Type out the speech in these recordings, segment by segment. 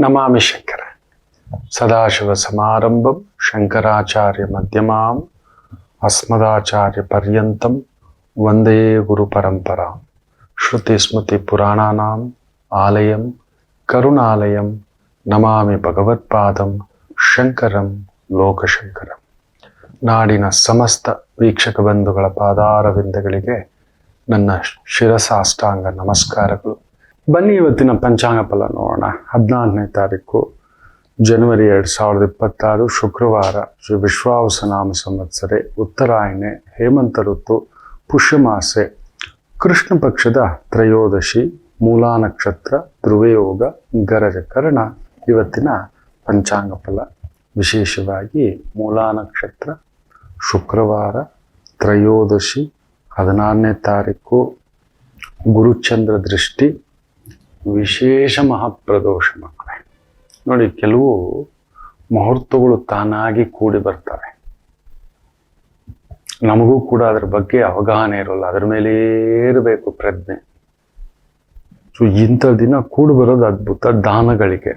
ನಮಾಮಿ ಶಂಕರ ಸದಾಶಿವ ಸಮಾರಂಭಂ ಶಂಕರಾಚಾರ್ಯ ಮಧ್ಯಮಾಂ ಅಸ್ಮದಾಚಾರ್ಯ ಪರ್ಯಂತಂ ವಂದೇ ಗುರು ಪರಂಪರಾ ಶ್ರುತಿ ಸ್ಮೃತಿ ಪುರಾಣಾನಾಂ ಆಲಯಂ ಕರುಣಾಲಯಂ ನಮಾಮಿ ಭಗವತ್ಪಾದಂ ಶಂಕರಂ ಲೋಕಶಂಕರಂ. ನಾಡಿನ ಸಮಸ್ತ ವೀಕ್ಷಕ ಬಂಧುಗಳ ಪಾದಾರವಿಂದಗಳಿಗೆ ನನ್ನ ಶಿರಸಾಷ್ಟಾಂಗ ನಮಸ್ಕಾರಗಳು. ಬನ್ನಿ ಇವತ್ತಿನ ಪಂಚಾಂಗ ಫಲ ನೋಡೋಣ. 14ನೇ ತಾರೀಕು ಜನವರಿ 2026 ಶುಕ್ರವಾರ, ಶ್ರೀ ವಿಶ್ವಾವಸನಾಮ ಸಂವತ್ಸರೆ, ಉತ್ತರಾಯಣೆ, ಹೇಮಂತ ಋತು, ಪುಷ್ಯಮಾಸೆ, ಕೃಷ್ಣ ಪಕ್ಷದ ತ್ರಯೋದಶಿ, ಮೂಲಾ ನಕ್ಷತ್ರ, ಧ್ರುವಯೋಗ, ಗರಜ ಕರ್ಣ. ಇವತ್ತಿನ ಪಂಚಾಂಗ ಫಲ ವಿಶೇಷವಾಗಿ ಮೂಲಾ ನಕ್ಷತ್ರ ಶುಕ್ರವಾರ, ತ್ರಯೋದಶಿ 16ನೇ ತಾರೀಕು, ಗುರುಚಂದ್ರ ದೃಷ್ಟಿ, ವಿಶೇಷ ಮಹಾಪ್ರದೋಷ. ಮಕ್ಕಳೇ ನೋಡಿ, ಕೆಲವು ಮುಹೂರ್ತಗಳು ತಾನಾಗಿ ಕೂಡಿ ಬರ್ತವೆ. ನಮಗೂ ಕೂಡ ಅದ್ರ ಬಗ್ಗೆ ಅವಗಾಹನೆ ಇರೋಲ್ಲ, ಅದ್ರ ಮೇಲೆ ಇರಬೇಕು ಪ್ರಜ್ಞೆ. ಸೊ ಇಂಥ ದಿನ ಕೂಡಿ ಬರೋದು ಅದ್ಭುತ. ದಾನಗಳಿಗೆ,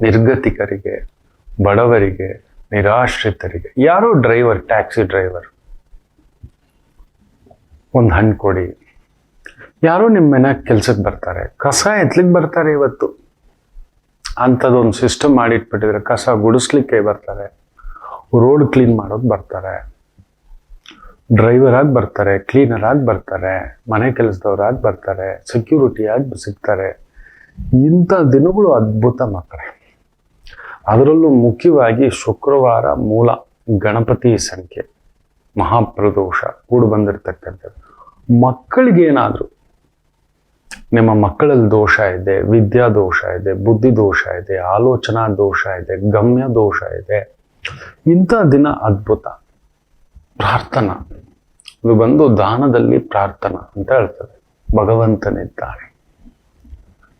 ನಿರ್ಗತಿಕರಿಗೆ, ಬಡವರಿಗೆ, ನಿರಾಶ್ರಿತರಿಗೆ. ಯಾರೋ ಡ್ರೈವರ್, ಟ್ಯಾಕ್ಸಿ ಡ್ರೈವರ್, ಒಂದು ಹಣ್ಣು ಕೊಡಿ. ಯಾರೋ ನಿಮ್ಮ ಮನೆಯಾಗ ಕೆಲ್ಸಕ್ಕೆ ಬರ್ತಾರೆ, ಕಸ ಎತ್ತಲಿಕ್ಕೆ ಬರ್ತಾರೆ. ಇವತ್ತು ಅಂಥದ್ದೊಂದು ಸಿಸ್ಟಮ್ ಮಾಡಿಟ್ಬಿಟ್ಟಿದ್ರೆ ಕಸ ಗುಡಿಸ್ಲಿಕ್ಕೆ ಬರ್ತಾರೆ, ರೋಡ್ ಕ್ಲೀನ್ ಮಾಡೋದು ಬರ್ತಾರೆ, ಡ್ರೈವರ್ ಆಗಿ ಬರ್ತಾರೆ, ಕ್ಲೀನರ್ ಆಗಿ ಬರ್ತಾರೆ, ಮನೆ ಕೆಲಸದವರಾಗಿ ಬರ್ತಾರೆ, ಸೆಕ್ಯೂರಿಟಿ ಆಗಿ ಸಿಗ್ತಾರೆ. ಇಂಥ ದಿನಗಳು ಅದ್ಭುತ ಮಕ್ಕಳೇ. ಅದರಲ್ಲೂ ಮುಖ್ಯವಾಗಿ ಶುಕ್ರವಾರ ಮೂಲ ಗಣಪತಿ ಸಂಖ್ಯೆ, ಮಹಾಪ್ರದೋಷ ಕೂಡು ಬಂದಿರತಕ್ಕಂಥದ್ದು. ಮಕ್ಕಳಿಗೇನಾದರೂ ನಿಮ್ಮ ಮಕ್ಕಳಲ್ಲಿ ದೋಷ ಇದೆ, ವಿದ್ಯಾ ದೋಷ ಇದೆ, ಬುದ್ಧಿ ದೋಷ ಇದೆ, ಆಲೋಚನಾ ದೋಷ ಇದೆ, ಗಮ್ಯ ದೋಷ ಇದೆ, ಇಂಥ ದಿನ ಅದ್ಭುತ. ಪ್ರಾರ್ಥನಾ, ಇದು ಬಂದು ದಾನದಲ್ಲಿ ಪ್ರಾರ್ಥನಾ ಅಂತ ಹೇಳ್ತದೆ. ಭಗವಂತನಿದ್ದಾನೆ,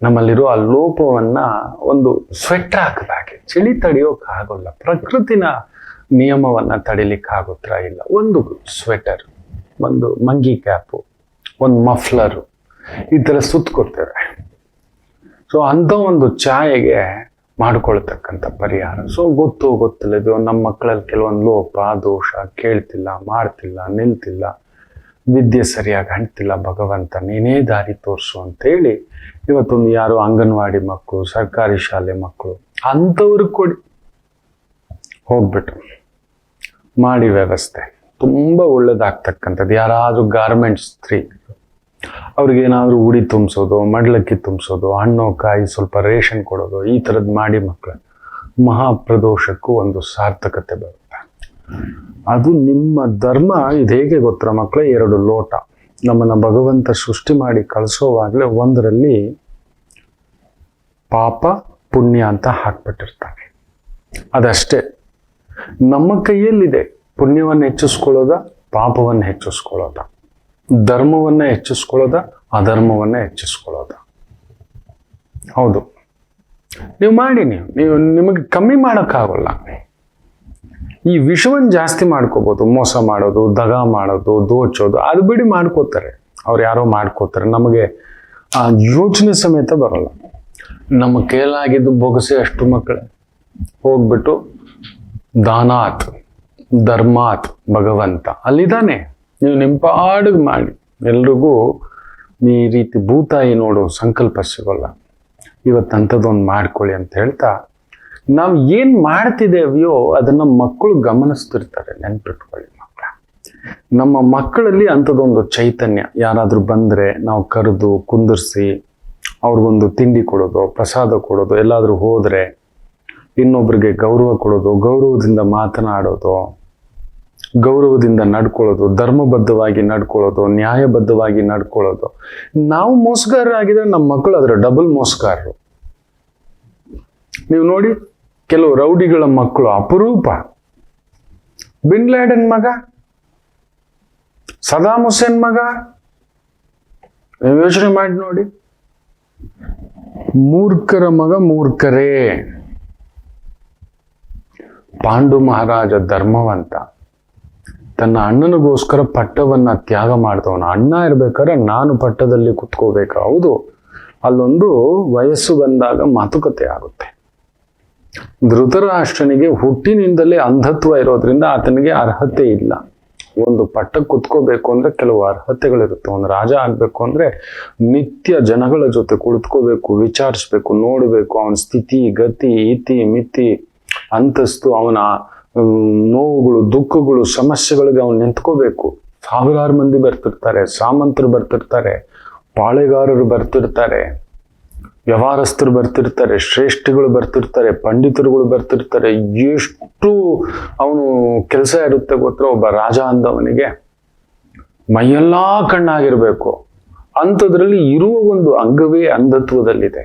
ನಮ್ಮಲ್ಲಿರೋ ಆ ಲೋಪವನ್ನ ಒಂದು ಸ್ವೆಟರ್ ಹಾಕಿದಾಗೆ ಚಳಿ ತಡೆಯೋಕ್ಕಾಗಲ್ಲ. ಪ್ರಕೃತಿನ ನಿಯಮವನ್ನ ತಡಿಲಿಕ್ಕಾಗುತ್ತಾ ಇಲ್ಲ. ಒಂದು ಸ್ವೆಟರ್, ಒಂದು ಮಂಗಿ ಕ್ಯಾಪು, ಒಂದು ಮಫ್ಲರು, ಈ ಥರ ಸುತ್ತಕೊಡ್ತೇವೆ. ಸೊ ಅಂಥ ಒಂದು ಛಾಯೆಗೆ ಮಾಡ್ಕೊಳ್ತಕ್ಕಂಥ ಪರಿಹಾರ. ಸೊ ಗೊತ್ತಿಲ್ಲದು ನಮ್ಮ ಮಕ್ಕಳಲ್ಲಿ ಕೆಲವೊಂದು ಲೋಪ ದೋಷ, ಕೇಳ್ತಿಲ್ಲ, ಮಾಡ್ತಿಲ್ಲ, ನಿಲ್ತಿಲ್ಲ, ವಿದ್ಯೆ ಸರಿಯಾಗಿ ಅಂಟ್ತಿಲ್ಲ. ಭಗವಂತ ನೀನೇ ದಾರಿ ತೋರಿಸು ಅಂತೇಳಿ ಇವತ್ತೊಂದು ಯಾರು ಅಂಗನವಾಡಿ ಮಕ್ಕಳು, ಸರ್ಕಾರಿ ಶಾಲೆ ಮಕ್ಕಳು ಅಂಥವ್ರಿಗೆ ಕೊಡಿ. ಹೋಗ್ಬಿಟ್ಟು ಮಾಡಿ ವ್ಯವಸ್ಥೆ ತುಂಬ ಒಳ್ಳೇದಾಗ್ತಕ್ಕಂಥದ್ದು. ಯಾರಾದರೂ ಗಾರ್ಮೆಂಟ್ಸ್ ಸ್ತ್ರೀ, ಅವ್ರಿಗೇನಾದರೂ ಉಡಿ ತುಂಬಿಸೋದು, ಮಡ್ಲಕ್ಕಿ ತುಂಬಿಸೋದು, ಹಣ್ಣು ಕಾಯಿ ಸ್ವಲ್ಪ ರೇಷನ್ ಕೊಡೋದು, ಈ ಥರದ್ದು ಮಾಡಿ ಮಕ್ಕಳ ಮಹಾಪ್ರದೋಷಕ್ಕೂ ಒಂದು ಸಾರ್ಥಕತೆ ಬರುತ್ತೆ. ಅದು ನಿಮ್ಮ ಧರ್ಮ. ಇದು ಹೇಗೆ ಗೊತ್ತರ ಮಕ್ಕಳೇ, 2 ಲೋಟ ನಮ್ಮನ್ನು ಭಗವಂತ ಸೃಷ್ಟಿ ಮಾಡಿ ಕಳಿಸೋವಾಗಲೇ ಒಂದರಲ್ಲಿ ಪಾಪ ಪುಣ್ಯ ಅಂತ ಹಾಕ್ಬಿಟ್ಟಿರ್ತಾನೆ. ಅದಷ್ಟೇ ನಮ್ಮ ಕೈಯಲ್ಲಿದೆ. ಪುಣ್ಯವನ್ನು ಹೆಚ್ಚಿಸ್ಕೊಳ್ಳೋದ, ಪಾಪವನ್ನು ಹೆಚ್ಚಿಸ್ಕೊಳ್ಳೋದ, ಧರ್ಮವನ್ನು ಹೆಚ್ಚಿಸ್ಕೊಳ್ಳೋದ, ಅಧರ್ಮವನ್ನು ಹೆಚ್ಚಿಸ್ಕೊಳ್ಳೋದ. ಹೌದು, ನೀವು ಮಾಡಿ. ನೀವು ನಿಮಗೆ ಕಮ್ಮಿ ಮಾಡೋಕ್ಕಾಗಲ್ಲ. ಈ ವಿಷವನ್ನು ಜಾಸ್ತಿ ಮಾಡ್ಕೋಬೋದು. ಮೋಸ ಮಾಡೋದು, ದಗ ಮಾಡೋದು, ದೋಚೋದು, ಅದು ಬಿಡಿ ಮಾಡ್ಕೋತಾರೆ. ಅವ್ರು ಯಾರೋ ಮಾಡ್ಕೋತಾರೆ. ನಮಗೆ ಆ ಯೋಚನೆ ಸಮೇತ ಬರೋಲ್ಲ. ನಮ್ಮ ಕೈಲಾಗಿದ್ದು ಬೊಗಸೆ ಅಷ್ಟು ಮಕ್ಕಳೇ. ಹೋಗ್ಬಿಟ್ಟು ದಾನಾತ್ ಧರ್ಮಾತ್ ಭಗವಂತ ಅಲ್ಲಿದ್ದಾನೆ. ನೀವು ನಿಮ್ಮ ಪಾಡಿಗೆ ಮಾಡಿ. ಎಲ್ರಿಗೂ ಈ ರೀತಿ ಭೂತಾಯಿ ನೋಡು ಸಂಕಲ್ಪ ಸಿಗೋಲ್ಲ. ಇವತ್ತಂಥದ್ದೊಂದು ಮಾಡ್ಕೊಳ್ಳಿ ಅಂತ ಹೇಳ್ತಾ, ನಾವು ಏನು ಮಾಡ್ತಿದ್ದೇವೆಯೋ ಅದನ್ನು ಮಕ್ಕಳು ಗಮನಿಸ್ತಿರ್ತಾರೆ. ನೆನ್ಪಿಟ್ಕೊಳ್ಳಿ ಮಕ್ಕಳ. ನಮ್ಮ ಮಕ್ಕಳಲ್ಲಿ ಅಂಥದ್ದೊಂದು ಚೈತನ್ಯ. ಯಾರಾದರೂ ಬಂದರೆ ನಾವು ಕರೆದು ಕುಂದಿರಿಸಿ ಅವ್ರಿಗೊಂದು ತಿಂಡಿ ಕೊಡೋದು, ಪ್ರಸಾದ ಕೊಡೋದು, ಎಲ್ಲಾದರೂ ಹೋದರೆ ಇನ್ನೊಬ್ರಿಗೆ ಗೌರವ ಕೊಡೋದು, ಗೌರವದಿಂದ ಮಾತನಾಡೋದು, ಗೌರವದಿಂದ ನಡ್ಕೊಳ್ಳೋದು, ಧರ್ಮಬದ್ಧವಾಗಿ ನಡ್ಕೊಳ್ಳೋದು, ನ್ಯಾಯಬದ್ಧವಾಗಿ ನಡ್ಕೊಳ್ಳೋದು. ನಾವು ಮೋಸಗಾರರಾಗಿದ್ರೆ ನಮ್ಮ ಮಕ್ಕಳು ಅದರ ಡಬಲ್ ಮೋಸಗಾರರು. ನೀವು ನೋಡಿ, ಕೆಲವು ರೌಡಿಗಳ ಮಕ್ಕಳು ಅಪರೂಪ. ಬಿನ್ ಲ್ಯಾಡನ್ ಮಗ, ಸದಾಮ್ ಹುಸೇನ್ ಮಗ, ಯೋಚನೆ ಮಾಡಿ ನೋಡಿ. ಮೂರ್ಖರ ಮಗ ಮೂರ್ಖರೇ. ಪಾಂಡು ಮಹಾರಾಜ ಧರ್ಮವಂತ, ತನ್ನ ಅಣ್ಣನಿಗೋಸ್ಕರ ಪಟ್ಟವನ್ನ ತ್ಯಾಗ ಮಾಡ್ದವನು. ಅಣ್ಣ ಇರ್ಬೇಕಾದ್ರೆ ನಾನು ಪಟ್ಟದಲ್ಲಿ ಕುತ್ಕೋಬೇಕು. ಹೌದು, ಅಲ್ಲೊಂದು ವಯಸ್ಸು ಬಂದಾಗ ಮಾತುಕತೆ ಆಗುತ್ತೆ. ಧೃತರಾಷ್ಟ್ರನಿಗೆ ಹುಟ್ಟಿನಿಂದಲೇ ಅಂಧತ್ವ ಇರೋದ್ರಿಂದ ಆತನಿಗೆ ಅರ್ಹತೆ ಇಲ್ಲ. ಒಂದು ಪಟ್ಟಕ್ಕೆ ಕುತ್ಕೋಬೇಕು ಅಂದ್ರೆ ಕೆಲವು ಅರ್ಹತೆಗಳಿರುತ್ತೆ. ಒಂದು ರಾಜ ಆಗ್ಬೇಕು ಅಂದ್ರೆ ನಿತ್ಯ ಜನಗಳ ಜೊತೆ ಕುಳಿತುಕೋಬೇಕು, ವಿಚಾರಿಸ್ಬೇಕು, ನೋಡ್ಬೇಕು ಅವನ ಸ್ಥಿತಿ ಗತಿ ಇತಿ ಮಿತಿ ಅಂತಸ್ತು, ಅವನ ನೋವುಗಳು ದುಃಖಗಳು ಸಮಸ್ಯೆಗಳಿಗೆ ಅವನು ನಿಂತ್ಕೋಬೇಕು. ಸಾವಿರಾರು ಮಂದಿ ಬರ್ತಿರ್ತಾರೆ, ಸಾಮಂತರು ಬರ್ತಿರ್ತಾರೆ, ಪಾಳೆಗಾರರು ಬರ್ತಿರ್ತಾರೆ, ವ್ಯವಹಾರಸ್ಥರು ಬರ್ತಿರ್ತಾರೆ, ಶ್ರೇಷ್ಠಿಗಳು ಬರ್ತಿರ್ತಾರೆ, ಪಂಡಿತರುಗಳು ಬರ್ತಿರ್ತಾರೆ. ಎಷ್ಟು ಅವನು ಕೆಲಸ ಇರುತ್ತೆ ಗೊತ್ತಾ ಒಬ್ಬ ರಾಜ ಅಂದವನಿಗೆ. ಮೈಯೆಲ್ಲಾ ಕಣ್ಣಾಗಿರ್ಬೇಕು. ಅಂಥದ್ರಲ್ಲಿ ಇರುವ ಒಂದು ಅಂಗವೇ ಅಂಧತ್ವದಲ್ಲಿದೆ.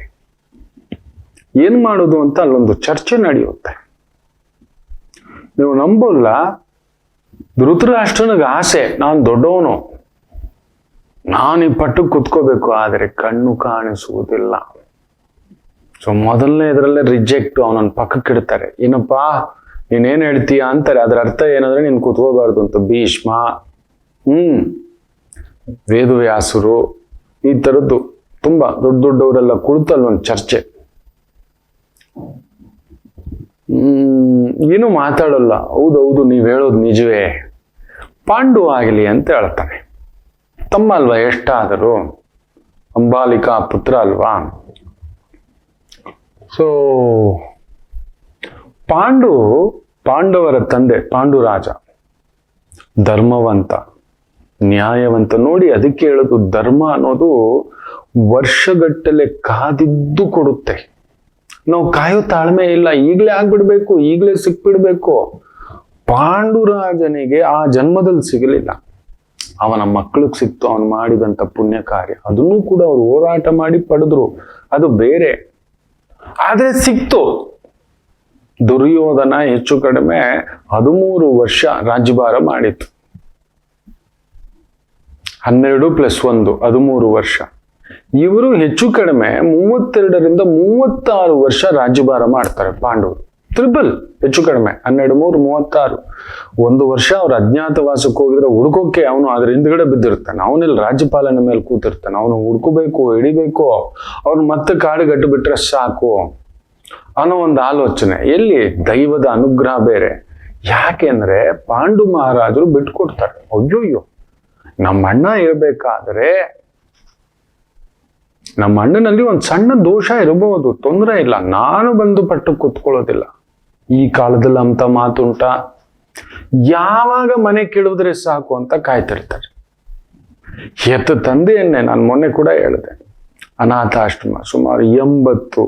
ಏನ್ ಮಾಡೋದು ಅಂತ ಅಲ್ಲೊಂದು ಚರ್ಚೆ ನಡೆಯುತ್ತೆ. ನೀವು ನಂಬೋಲ್ಲ, ಧೃತರಾಷ್ಟ್ರನಿಗೆ ಆಸೆ, ನಾನು ದೊಡ್ಡವನು, ನಾನು ಈ ಪಟ್ಟಕ್ಕೆ ಕುತ್ಕೋಬೇಕು, ಆದರೆ ಕಣ್ಣು ಕಾಣಿಸುವುದಿಲ್ಲ. ಸೊ ಮೊದಲನೇ ಇದರಲ್ಲೇ ರಿಜೆಕ್ಟ್, ಅವನನ್ನ ಪಕ್ಕಕ್ಕೆ ಇಡ್ತಾರೆ. ಏನಪ್ಪಾ ನೀನೇನ್ ಹೇಳ್ತೀಯ ಅಂತಾರೆ. ಅದರ ಅರ್ಥ ಏನಂದ್ರೆ ನೀನ್ ಕುತ್ಕೋಬಾರ್ದು ಅಂತ. ಭೀಷ್ಮ, ವೇದವ್ಯಾಸರು, ಈ ತರದ್ದು ತುಂಬಾ ದೊಡ್ಡ ದೊಡ್ಡವರೆಲ್ಲ ಕುಳಿತಲ್ಲ ಒಂದು ಚರ್ಚೆ. ಏನು ಮಾತಾಡಲ್ಲ. ಹೌದೌದು ನೀವ್ ಹೇಳೋದು ನಿಜವೇ, ಪಾಂಡು ಆಗಲಿ ಅಂತ ಹೇಳ್ತಾನೆ. ತಮ್ಮ ಅಲ್ವಾ ಎಷ್ಟಾದರೂ, ಅಂಬಾಲಿಕಾ ಪುತ್ರ ಅಲ್ವಾ. ಸೊ ಪಾಂಡವರ ತಂದೆ ಪಾಂಡುರಾಜ ಧರ್ಮವಂತ, ನ್ಯಾಯವಂತ. ನೋಡಿ ಅದಕ್ಕೆ ಹೇಳೋದು, ಧರ್ಮ ಅನ್ನೋದು ವರ್ಷಗಟ್ಟಲೆ ಕಾದಿದ್ದು ಕೊಡುತ್ತೆ. ನಾವು ಕಾಯೋ ತಾಳ್ಮೆ ಇಲ್ಲ, ಈಗಲೇ ಆಗ್ಬಿಡ್ಬೇಕು, ಈಗಲೇ ಸಿಕ್ಬಿಡ್ಬೇಕು. ಪಾಂಡುರಾಜನಿಗೆ ಆ ಜನ್ಮದಲ್ಲಿ ಸಿಗಲಿಲ್ಲ, ಅವನ ಮಕ್ಕಳಿಗೆ ಸಿಕ್ತು ಅವನು ಮಾಡಿದಂತ ಪುಣ್ಯ ಕಾರ್ಯ. ಅದನ್ನು ಕೂಡ ಅವ್ರು ಹೋರಾಟ ಮಾಡಿ ಪಡೆದ್ರು, ಅದು ಬೇರೆ. ಆದ್ರೆ ಸಿಕ್ತು. ದುರ್ಯೋಧನ ಹೆಚ್ಚು ಕಡಿಮೆ 13 ವರ್ಷ ರಾಜ್ಯಭಾರ ಮಾಡಿತ್ತು. 12 + 1 13 ವರ್ಷ. ಇವರು ಹೆಚ್ಚು ಕಡಿಮೆ 32ರಿಂದ 36 ವರ್ಷ ರಾಜ್ಯಭಾರ ಮಾಡ್ತಾರೆ ಪಾಂಡವರು. ತ್ರಿಬಲ್ ಹೆಚ್ಚು ಕಡಿಮೆ 12 3 36. 1 ವರ್ಷ ಅವ್ರು ಅಜ್ಞಾತವಾಸಕ್ಕೆ ಹೋಗಿದ್ರೆ ಹುಡ್ಕೋಕೆ ಅವನು ಅದ್ರ ಹಿಂದ್ಗಡೆ ಬಿದ್ದಿರ್ತಾನೆ. ಅವನಲ್ಲಿ ರಾಜ್ಯಪಾಲನ ಮೇಲೆ ಕೂತಿರ್ತಾನೆ. ಅವನು ಹುಡ್ಕೋಬೇಕು, ಹಿಡಿಬೇಕು, ಅವ್ನು ಮತ್ತೆ ಕಾಡುಗಟ್ಟು ಬಿಟ್ರೆ ಸಾಕು ಅನ್ನೋ ಒಂದು ಆಲೋಚನೆ. ಎಲ್ಲಿ ದೈವದ ಅನುಗ್ರಹ ಬೇರೆ. ಯಾಕೆಂದ್ರೆ ಪಾಂಡು ಮಹಾರಾಜರು ಬಿಟ್ಕೊಡ್ತಾರೆ. ಅಯ್ಯೋಯ್ಯೋ, ನಮ್ಮ ಅಣ್ಣ ಇರಬೇಕಾದ್ರೆ, ನಮ್ಮ ಅಣ್ಣನಲ್ಲಿ ಒಂದು ಸಣ್ಣ ದೋಷ ಇರಬಹುದು, ತೊಂದರೆ ಇಲ್ಲ, ನಾನು ಬಂದು ಪಟ್ಟಕ್ಕೆ ಕೂತ್ಕೊಳ್ಳೋದಿಲ್ಲ. ಈ ಕಾಲದಲ್ಲಿ ಅಂತ ಮಾತುಂಟ. ಯಾವಾಗ ಮನೆ ಕೇಳಿದ್ರೆ ಸಾಕು ಅಂತ ಕಾಯ್ತಿರ್ತಾರೆ. ಹೆತ್ತ ತಂದೆಯನ್ನೇ ನಾನು ಮೊನ್ನೆ ಕೂಡ ಹೇಳಿದೆ, ಅನಾಥಾಶ್ರಮ ಸುಮಾರು 80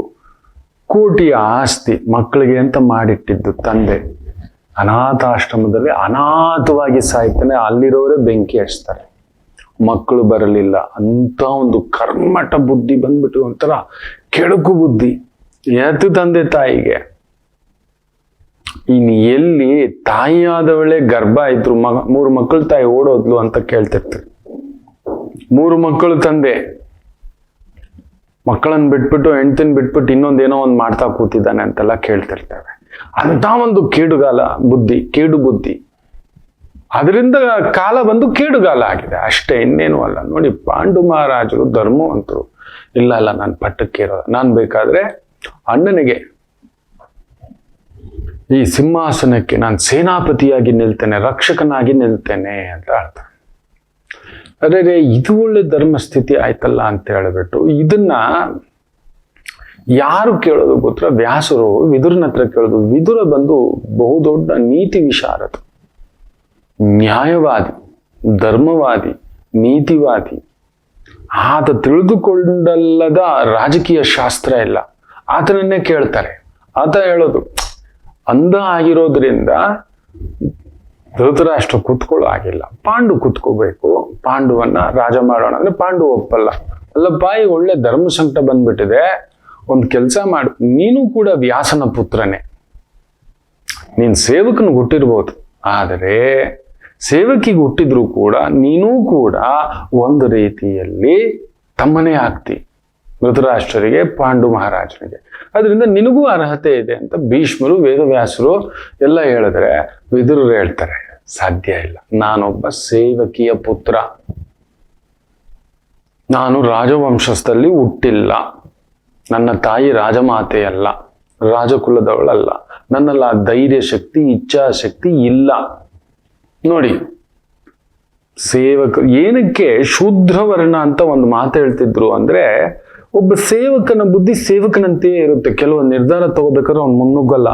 ಕೋಟಿಯ ಆಸ್ತಿ ಮಕ್ಕಳಿಗೆ ಅಂತ ಮಾಡಿಟ್ಟಿದ್ದು ತಂದೆ ಅನಾಥಾಶ್ರಮದಲ್ಲಿ ಅನಾಥವಾಗಿ ಸಾಯ್ತಾನೆ. ಅಲ್ಲಿರೋರೇ ಬೆಂಕಿ ಹಚ್ತಾರೆ. ಮಕ್ಕಳು ಬರಲಿಲ್ಲ ಅಂತ ಒಂದು ಕರ್ಮಟ ಬುದ್ಧಿ ಬಂದ್ಬಿಟ್ಟು, ಒಂಥರ ಕೆಡುಕು ಬುದ್ಧಿ ಎತ್ತು ತಂದೆ ತಾಯಿಗೆ. ಇನ್ ಎಲ್ಲಿ ತಾಯಿಯಾದವಳೆ ಗರ್ಭ ಇದ್ರು 3 ಮಕ್ಕಳು ತಾಯಿ ಓಡೋದ್ಲು ಅಂತ ಕೇಳ್ತಿರ್ತಾರೆ. 3 ಮಕ್ಕಳು ತಂದೆ ಮಕ್ಕಳನ್ನ ಬಿಟ್ಬಿಟ್ಟು, ಹೆಂಡ್ತಿನ ಬಿಟ್ಬಿಟ್ಟು ಇನ್ನೊಂದೇನೋ ಒಂದು ಮಾಡ್ತಾ ಕೂತಿದ್ದಾನೆ ಅಂತೆಲ್ಲ ಕೇಳ್ತಿರ್ತೇವೆ. ಅಂತ ಒಂದು ಕೇಡು ಬುದ್ಧಿ. ಅದರಿಂದ ಕಾಲ ಬಂದು ಕೇಡುಗಾಲ ಆಗಿದೆ ಅಷ್ಟೇ, ಇನ್ನೇನು ಅಲ್ಲ. ನೋಡಿ, ಪಾಂಡು ಮಹಾರಾಜರು ಧರ್ಮವಂತರು. ಇಲ್ಲ ನಾನು ಪಟ್ಟಕ್ಕೆ ಇರೋದು, ನಾನು ಬೇಕಾದ್ರೆ ಅಣ್ಣನಿಗೆ ಈ ಸಿಂಹಾಸನಕ್ಕೆ ನಾನು ಸೇನಾಪತಿಯಾಗಿ ನಿಲ್ತೇನೆ, ರಕ್ಷಕನಾಗಿ ನಿಲ್ತೇನೆ ಅಂತ ಹೇಳ್ತಾರೆ. ಅದೇ ಇದು ಒಳ್ಳೆ ಧರ್ಮಸ್ಥಿತಿ ಆಯ್ತಲ್ಲ ಅಂತ ಹೇಳ್ಬಿಟ್ಟು ಇದನ್ನ ಯಾರು ಕೇಳೋದು ಗೊತ್ತಾ? ವ್ಯಾಸರು ವಿದುರನ ಹತ್ರ ಕೇಳೋದು. ವಿದುರ ಬಂದು ಬಹುದೊಡ್ಡ ನೀತಿ ವಿಶಾರದ, ನ್ಯಾಯವಾದಿ, ಧರ್ಮವಾದಿ, ನೀತಿವಾದಿ. ಆತ ತಿಳಿದುಕೊಂಡಲ್ಲದ ರಾಜಕೀಯ ಶಾಸ್ತ್ರ ಇಲ್ಲ. ಆತನನ್ನೇ ಕೇಳ್ತಾರೆ. ಆತ ಹೇಳೋದು, ಅಂಧ ಆಗಿರೋದ್ರಿಂದ ಧೃತರಾಷ್ಟ್ರ ಕುತ್ಕೊಳ್ಳೋ ಆಗಿಲ್ಲ, ಪಾಂಡು ಕುತ್ಕೋಬೇಕು, ಪಾಂಡುವನ್ನ ರಾಜ ಮಾಡೋಣ ಅಂದ್ರೆ ಪಾಂಡು ಒಪ್ಪಲ್ಲ. ಅಲ್ಲಪ್ಪ, ಈಗ ಒಳ್ಳೆ ಧರ್ಮ ಸಂಕಟ ಬಂದ್ಬಿಟ್ಟಿದೆ, ಒಂದು ಕೆಲಸ ಮಾಡು, ನೀನು ಕೂಡ ವ್ಯಾಸನ ಪುತ್ರನೇ, ನೀನ್ ಸೇವಕನ ಹುಟ್ಟಿರ್ಬೋದು, ಆದರೆ ಸೇವಕಿಗೆ ಹುಟ್ಟಿದ್ರು ಕೂಡ ನೀನೂ ಕೂಡ ಒಂದು ರೀತಿಯಲ್ಲಿ ತಮ್ಮನೇ ಆಗ್ತಿ ಧೃತರಾಷ್ಟ್ರರಿಗೆ, ಪಾಂಡು ಮಹಾರಾಜನಿಗೆ. ಅದರಿಂದ ನಿನಗೂ ಅರ್ಹತೆ ಇದೆ ಅಂತ ಭೀಷ್ಮರು, ವೇದವ್ಯಾಸರು ಎಲ್ಲ ಹೇಳಿದ್ರೆ ವಿದುರರು ಹೇಳ್ತಾರೆ, ಸಾಧ್ಯ ಇಲ್ಲ, ನಾನೊಬ್ಬ ಸೇವಕಿಯ ಪುತ್ರ, ನಾನು ರಾಜವಂಶಸ್ಥದಲ್ಲಿ ಹುಟ್ಟಿಲ್ಲ, ನನ್ನ ತಾಯಿ ರಾಜಮಾತೆಯಲ್ಲ, ರಾಜಕುಲದವಳಲ್ಲ, ನನ್ನಲ್ಲಿ ಆ ಧೈರ್ಯ ಶಕ್ತಿ, ಇಚ್ಛಾಶಕ್ತಿ ಇಲ್ಲ. ನೋಡಿ, ಸೇವಕ ಏನಕ್ಕೆ ಶೂದ್ರವರ್ಣ ಅಂತ ಒಂದು ಮಾತು ಹೇಳ್ತಿದ್ರು ಅಂದ್ರೆ, ಒಬ್ಬ ಸೇವಕನ ಬುದ್ಧಿ ಸೇವಕನಂತೆಯೇ ಇರುತ್ತೆ. ಕೆಲವು ನಿರ್ಧಾರ ತಗೋಬೇಕಾದ್ರೆ ಅವ್ನು ಮುನ್ನುಗ್ಗಲ್ಲ.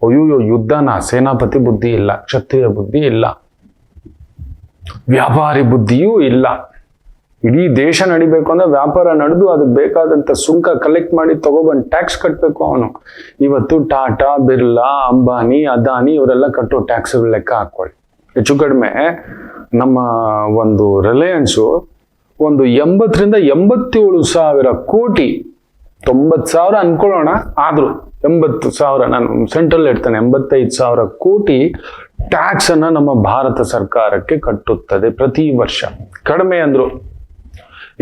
ಅಯ್ಯೋ ಯುದ್ಧನ, ಸೇನಾಪತಿ ಬುದ್ಧಿ ಇಲ್ಲ, ಕ್ಷತ್ರಿಯ ಬುದ್ಧಿ ಇಲ್ಲ, ವ್ಯಾಪಾರಿ ಬುದ್ಧಿಯೂ ಇಲ್ಲ. ಇಡೀ ದೇಶ ನಡಿಬೇಕು ಅಂದ್ರೆ ವ್ಯಾಪಾರ ನಡೆದು ಅದಕ್ಕೆ ಬೇಕಾದಂತ ಸುಂಕ ಕಲೆಕ್ಟ್ ಮಾಡಿ ತಗೊಬಂದು ಟ್ಯಾಕ್ಸ್ ಕಟ್ಟಬೇಕು ಅವನು. ಇವತ್ತು ಟಾಟಾ, ಬಿರ್ಲಾ, ಅಂಬಾನಿ, ಅದಾನಿ ಇವರೆಲ್ಲ ಕಟ್ಟೋ ಟ್ಯಾಕ್ಸ್ಗಳ ಲೆಕ್ಕ ಹಾಕೊಳ್ಳಿ. ಹೆಚ್ಚು ಕಡಿಮೆ ನಮ್ಮ ಒಂದು ರಿಲಯನ್ಸು ಒಂದು 80,000-87,000 ಕೋಟಿ, 90,000 ಅನ್ಕೊಳ್ಳೋಣ, ಆದ್ರೂ 80,000, ನಾನು ಸೆಂಟ್ರಲ್ ಇಡ್ತಾನೆ, 85,000 ಕೋಟಿ ಟ್ಯಾಕ್ಸ್ ಅನ್ನ ನಮ್ಮ ಭಾರತ ಸರ್ಕಾರಕ್ಕೆ ಕಟ್ಟುತ್ತದೆ ಪ್ರತಿ ವರ್ಷ. ಕಡಿಮೆ ಅಂದ್ರು.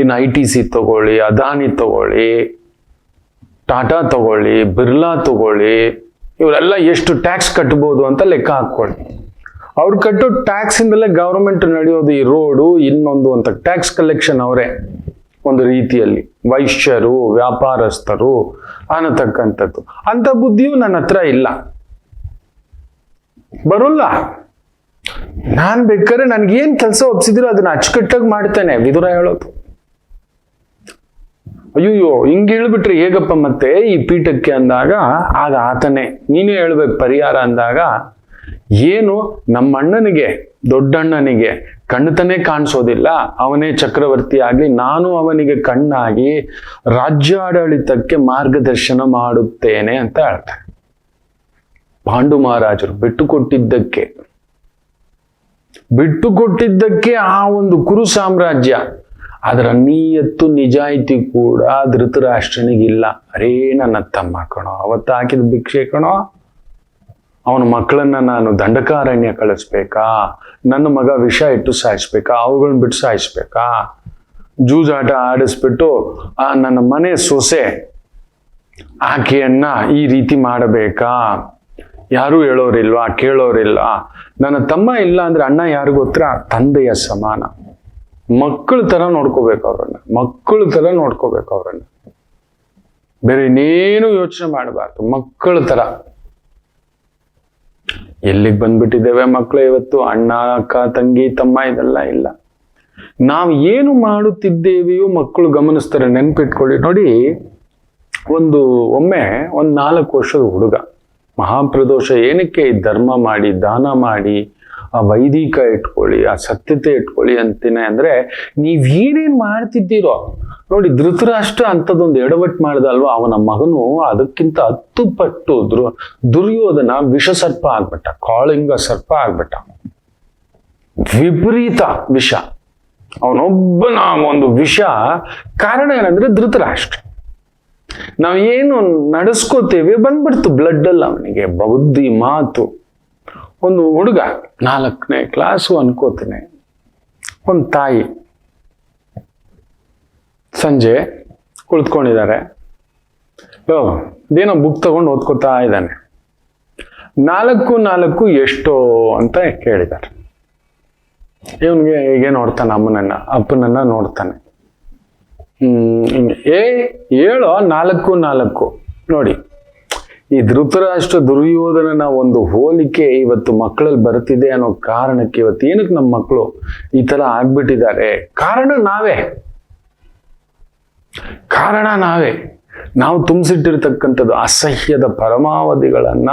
ಇನ್ನು ITC ತಗೊಳ್ಳಿ, ಅದಾನಿ ತಗೊಳ್ಳಿ, ಟಾಟಾ ತಗೊಳ್ಳಿ, ಬಿರ್ಲಾ ತಗೊಳ್ಳಿ, ಇವರೆಲ್ಲ ಎಷ್ಟು ಟ್ಯಾಕ್ಸ್ ಕಟ್ಬೋದು ಅಂತ ಲೆಕ್ಕ ಹಾಕೊಳ್ಳಿ. ಅವ್ರು ಕಟ್ಟೋ ಟ್ಯಾಕ್ಸ್ ಇಂದಲೇ ಗವರ್ಮೆಂಟ್ ನಡೆಯೋದು. ಈ ರೋಡು ಇನ್ನೊಂದು ಅಂತ ಟ್ಯಾಕ್ಸ್ ಕಲೆಕ್ಷನ್ ಅವರೇ ಒಂದು ರೀತಿಯಲ್ಲಿ, ವೈಶ್ಯರು, ವ್ಯಾಪಾರಸ್ಥರು ಅನ್ನತಕ್ಕಂಥದ್ದು. ಅಂತ ಬುದ್ಧಿಯೂ ನನ್ನ ಹತ್ರ ಇಲ್ಲ, ಬರೋಲ್ಲ. ನಾನ್ ಬೇಕಾದ್ರೆ ನನ್ಗೇನ್ ಕೆಲಸ ಒಪ್ಸಿದ್ರು ಅದನ್ನ ಅಚ್ಚುಕಟ್ಟಾಗಿ ಮಾಡ್ತೇನೆ. ವಿದುರ ಹೇಳೋದು, ಅಯ್ಯೋ ಹಿಂಗ್ ಹೇಳ್ಬಿಟ್ರೆ ಹೇಗಪ್ಪ ಮತ್ತೆ ಈ ಪೀಠಕ್ಕೆ ಅಂದಾಗ, ಆಗ ಆತನೇ ನೀನೇ ಹೇಳ್ಬೇಕು ಪರಿಹಾರ ಅಂದಾಗ, ಏನು ನಮ್ಮ ಅಣ್ಣನಿಗೆ, ದೊಡ್ಡಣ್ಣನಿಗೆ ಕಣ್ಣತನೇ ಕಾಣಿಸೋದಿಲ್ಲ, ಅವನೇ ಚಕ್ರವರ್ತಿ ಆಗ್ಲಿ, ನಾನು ಅವನಿಗೆ ಕಣ್ಣಾಗಿ ರಾಜ್ಯಾಡಳಿತಕ್ಕೆ ಮಾರ್ಗದರ್ಶನ ಮಾಡುತ್ತೇನೆ ಅಂತ ಹೇಳ್ತಾರೆ. ಪಾಂಡು ಮಹಾರಾಜರು ಬಿಟ್ಟು ಕೊಟ್ಟಿದ್ದಕ್ಕೆ ಆ ಒಂದು ಕುರು ಸಾಮ್ರಾಜ್ಯ, ಅದರ ನೀಯತ್ತು ನಿಜಾಯಿತಿ ಕೂಡ ಧೃತರಾಷ್ಟ್ರನಿಗಿಲ್ಲ. ಅರೇ ನನ್ನ ತಮ್ಮ ಕಣೋ, ಅವತ್ತು ಹಾಕಿದ ಭಿಕ್ಷೆ ಕಣೋ, ಅವನ ಮಕ್ಕಳನ್ನ ನಾನು ದಂಡಕಾರಣ್ಯ ಕಳಿಸ್ಬೇಕಾ, ನನ್ನ ಮಗ ವಿಷ ಇಟ್ಟು ಸಾಯಿಸ್ಬೇಕಾ, ಅವುಗಳನ್ನ ಬಿಟ್ಟು ಸಾಯಿಸ್ಬೇಕಾ, ಜೂಜಾಟ ಆಡಿಸ್ಬಿಟ್ಟು ನನ್ನ ಮನೆ ಸೊಸೆ ಆಕೆಯನ್ನ ಈ ರೀತಿ ಮಾಡಬೇಕಾ, ಯಾರು ಹೇಳೋರಿಲ್ವಾ, ಕೇಳೋರಿಲ್ಲ. ನನ್ನ ತಮ್ಮ ಇಲ್ಲ ಅಂದ್ರೆ ಅಣ್ಣ ಯಾರಿಗೂ ಹತ್ರ ತಂದೆಯ ಸಮಾನ. ಮಕ್ಕಳ ತರ ನೋಡ್ಕೋಬೇಕು ಅವ್ರನ್ನ, ಬೇರೆ ಇನ್ನೇನು ಯೋಚನೆ ಮಾಡಬಾರ್ದು, ಮಕ್ಕಳ ತರ. ಎಲ್ಲಿಗೆ ಬಂದ್ಬಿಟ್ಟಿದ್ದೇವೆ ಮಕ್ಕಳು ಇವತ್ತು? ಅಣ್ಣ, ಅಕ್ಕ, ತಂಗಿ, ತಮ್ಮ ಇದೆಲ್ಲ ಇಲ್ಲ. ನಾವು ಏನು ಮಾಡುತ್ತಿದ್ದೇವೆಯೋ ಮಕ್ಕಳು ಗಮನಿಸ್ತಾರೆ. ನೆನ್ಪಿಟ್ಕೊಳ್ಳಿ. ನೋಡಿ, ಒಮ್ಮೆ 4 ವರ್ಷದ ಹುಡುಗ ಮಹಾಪ್ರದೋಷ ಏನಕ್ಕೆ ಧರ್ಮ ಮಾಡಿ, ದಾನ ಮಾಡಿ, ಆ ವೈದಿಕ ಇಟ್ಕೊಳ್ಳಿ, ಆ ಸತ್ಯತೆ ಇಟ್ಕೊಳ್ಳಿ ಅಂತೀನಿ ಅಂದ್ರೆ, ನೀವೇನೇನ್ ಮಾಡ್ತಿದ್ದೀರೋ ನೋಡಿ. ಧೃತರಾಷ್ಟ್ರ ಅಂತದೊಂದು ಎಡವಟ್ಟು ಮಾಡ್ದಲ್ವಾ, ಅವನ ಮಗನು ಅದಕ್ಕಿಂತ 10 ಪಟ್ಟು ದುರ್ಯೋಧನ ವಿಷ ಸರ್ಪ ಆಗ್ಬಿಟ್ಟ, ಕಾಳಿಂಗ ಸರ್ಪ ಆಗ್ಬಿಟ್ಟ. ವಿಪರೀತ ವಿಷ, ಅವನೊಬ್ಬನ ಒಂದು ವಿಷ. ಕಾರಣ ಏನಂದ್ರೆ ಧೃತರಾಷ್ಟ್ರ. ನಾವ್ ಏನು ನಡೆಸ್ಕೋತೇವೆ ಬಂದ್ಬಿಡ್ತು ಬ್ಲಡ್ ಅಲ್ಲ ಅವನಿಗೆ, ಬುದ್ಧಿ, ಮಾತು. ಒಂದು ಹುಡುಗ 4ನೇ ಕ್ಲಾಸು ಅನ್ಕೋತೀನಿ, ಒಂದು ತಾಯಿ ಸಂಜೆ ಕುಳಿತುಕೊಂಡಿದ್ದಾರೆ. ಇದೇನೋ ಬುಕ್ ತಗೊಂಡು ಓದ್ಕೋತಾ ಇದ್ದಾನೆ. 4 ಎಷ್ಟೋ ಅಂತ ಕೇಳಿದ್ದಾರೆ. ಇವನಿಗೆ ಹೀಗೆ ನೋಡ್ತಾನೆ, ಅಪ್ಪನನ್ನ ನೋಡ್ತಾನೆ. ಹಿಂಗೆ ಹೇಳೋ 4 ನೋಡಿ. ಈ ಧೃತರಾಷ್ಟ್ರ ದುರ್ಯೋಧನನ ಒಂದು ಹೋಲಿಕೆ ಇವತ್ತು ಮಕ್ಕಳಲ್ಲಿ ಬರ್ತಿದೆ ಅನ್ನೋ ಕಾರಣಕ್ಕೆ, ಇವತ್ತು ಏನಕ್ಕೆ ನಮ್ಮ ಮಕ್ಕಳು ಈ ತರ ಆಗ್ಬಿಟ್ಟಿದ್ದಾರೆ? ಕಾರಣ ನಾವೇ. ನಾವು ತುಂಬಿಸಿಟ್ಟಿರ್ತಕ್ಕಂಥದ್ದು ಅಸಹ್ಯದ ಪರಮಾವಧಿಗಳನ್ನ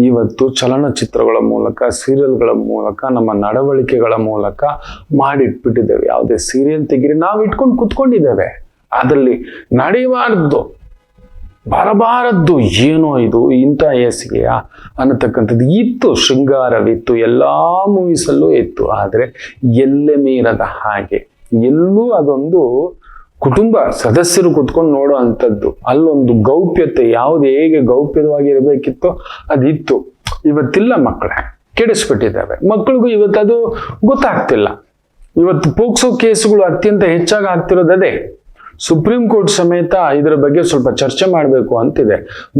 ಇವತ್ತು ಚಲನಚಿತ್ರಗಳ ಮೂಲಕ, ಸೀರಿಯಲ್ಗಳ ಮೂಲಕ, ನಮ್ಮ ನಡವಳಿಕೆಗಳ ಮೂಲಕ ಮಾಡಿಟ್ಬಿಟ್ಟಿದ್ದೇವೆ. ಯಾವುದೇ ಸೀರಿಯಲ್ ತೆಗಿರಿ, ನಾವು ಇಟ್ಕೊಂಡು ಕುತ್ಕೊಂಡಿದ್ದೇವೆ. ಅದರಲ್ಲಿ ನಡೆಯಬಾರದ್ದು, ಬರಬಾರದ್ದು, ಏನೋ ಇದು ಇಂಥ ಏಸಿಗೆಯಾ ಅನ್ನತಕ್ಕಂಥದ್ದು ಇತ್ತು. ಶೃಂಗಾರವಿತ್ತು, ಎಲ್ಲಾ ಮೂವೀಸಲ್ಲೂ ಇತ್ತು. ಆದರೆ ಎಲ್ಲೆ ಮೀರದ ಹಾಗೆ ಎಲ್ಲೂ ಅದೊಂದು ಕುಟುಂಬ ಸದಸ್ಯರು ಕುತ್ಕೊಂಡು ನೋಡೋ ಅಂಥದ್ದು. ಅಲ್ಲೊಂದು ಗೌಪ್ಯತೆ, ಯಾವ್ದು ಹೇಗೆ ಗೌಪ್ಯವಾಗಿ ಇರಬೇಕಿತ್ತೋ ಅದಿತ್ತು. ಇವತ್ತಿಲ್ಲ. ಮಕ್ಕಳೇ ಕೆಡಿಸ್ಬಿಟ್ಟಿದ್ದಾವೆ. ಮಕ್ಕಳಿಗೂ ಇವತ್ತದು ಗೊತ್ತಾಗ್ತಿಲ್ಲ. ಇವತ್ತು ಪೋಕ್ಸೋ ಕೇಸುಗಳು ಅತ್ಯಂತ ಹೆಚ್ಚಾಗಿ ಆಗ್ತಿರೋದು ಅದೇ. ಸುಪ್ರೀಂ ಕೋರ್ಟ್ ಸಮೇತ ಇದರ ಬಗ್ಗೆ ಸ್ವಲ್ಪ ಚರ್ಚೆ ಮಾಡಬೇಕು ಅಂತಿದೆ.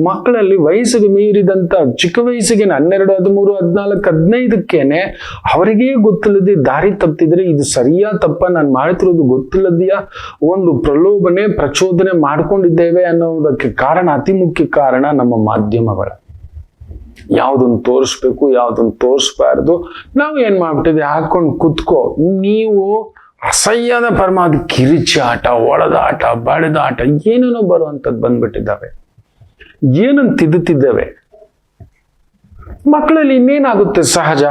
ಮಕ್ಕಳಲ್ಲಿ ವಯಸ್ಸಿಗೆ ಮೀರಿದಂತ ಚಿಕ್ಕ ವಯಸ್ಸಿಗೆ 12, 13, 14, 15ಕ್ಕೇನೆ ಅವರಿಗೇ ಗೊತ್ತಿಲ್ಲದೆ ದಾರಿ ತಪ್ಪಿದ್ರೆ ಇದು ಸರಿಯಾ ತಪ್ಪ, ನಾನು ಮಾಡ್ತಿರೋದು ಗೊತ್ತಿಲ್ಲದೆಯಾ ಒಂದು ಪ್ರಲೋಭನೆ ಪ್ರಚೋದನೆ ಮಾಡ್ಕೊಂಡಿದ್ದೇವೆ ಅನ್ನೋದಕ್ಕೆ ಕಾರಣ, ಅತಿ ಮುಖ್ಯ ಕಾರಣ ನಮ್ಮ ಮಾಧ್ಯಮಗಳ. ಯಾವ್ದನ್ನು ತೋರಿಸ್ಬೇಕು, ಯಾವ್ದನ್ನು ತೋರಿಸ್ಬಾರ್ದು, ನಾವು ಏನ್ ಮಾಡ್ಬಿಟ್ಟಿದ್ವಿ, ಹಾಕೊಂಡು ಕುತ್ಕೋ. ನೀವು ಅಸಹ್ಯದ ಪರಮಾದ ಕಿರಿಚಾಟ, ಒಳದಾಟ, ಬಡದಾಟ, ಏನೇನೋ ಬರುವಂಥದ್ದು ಬಂದ್ಬಿಟ್ಟಿದ್ದಾವೆ. ಏನನ್ನು ತಿದ್ದುತ್ತಿದ್ದೇವೆ ಮಕ್ಕಳಲ್ಲಿ. ಇನ್ನೇನಾಗುತ್ತೆ ಸಹಜ,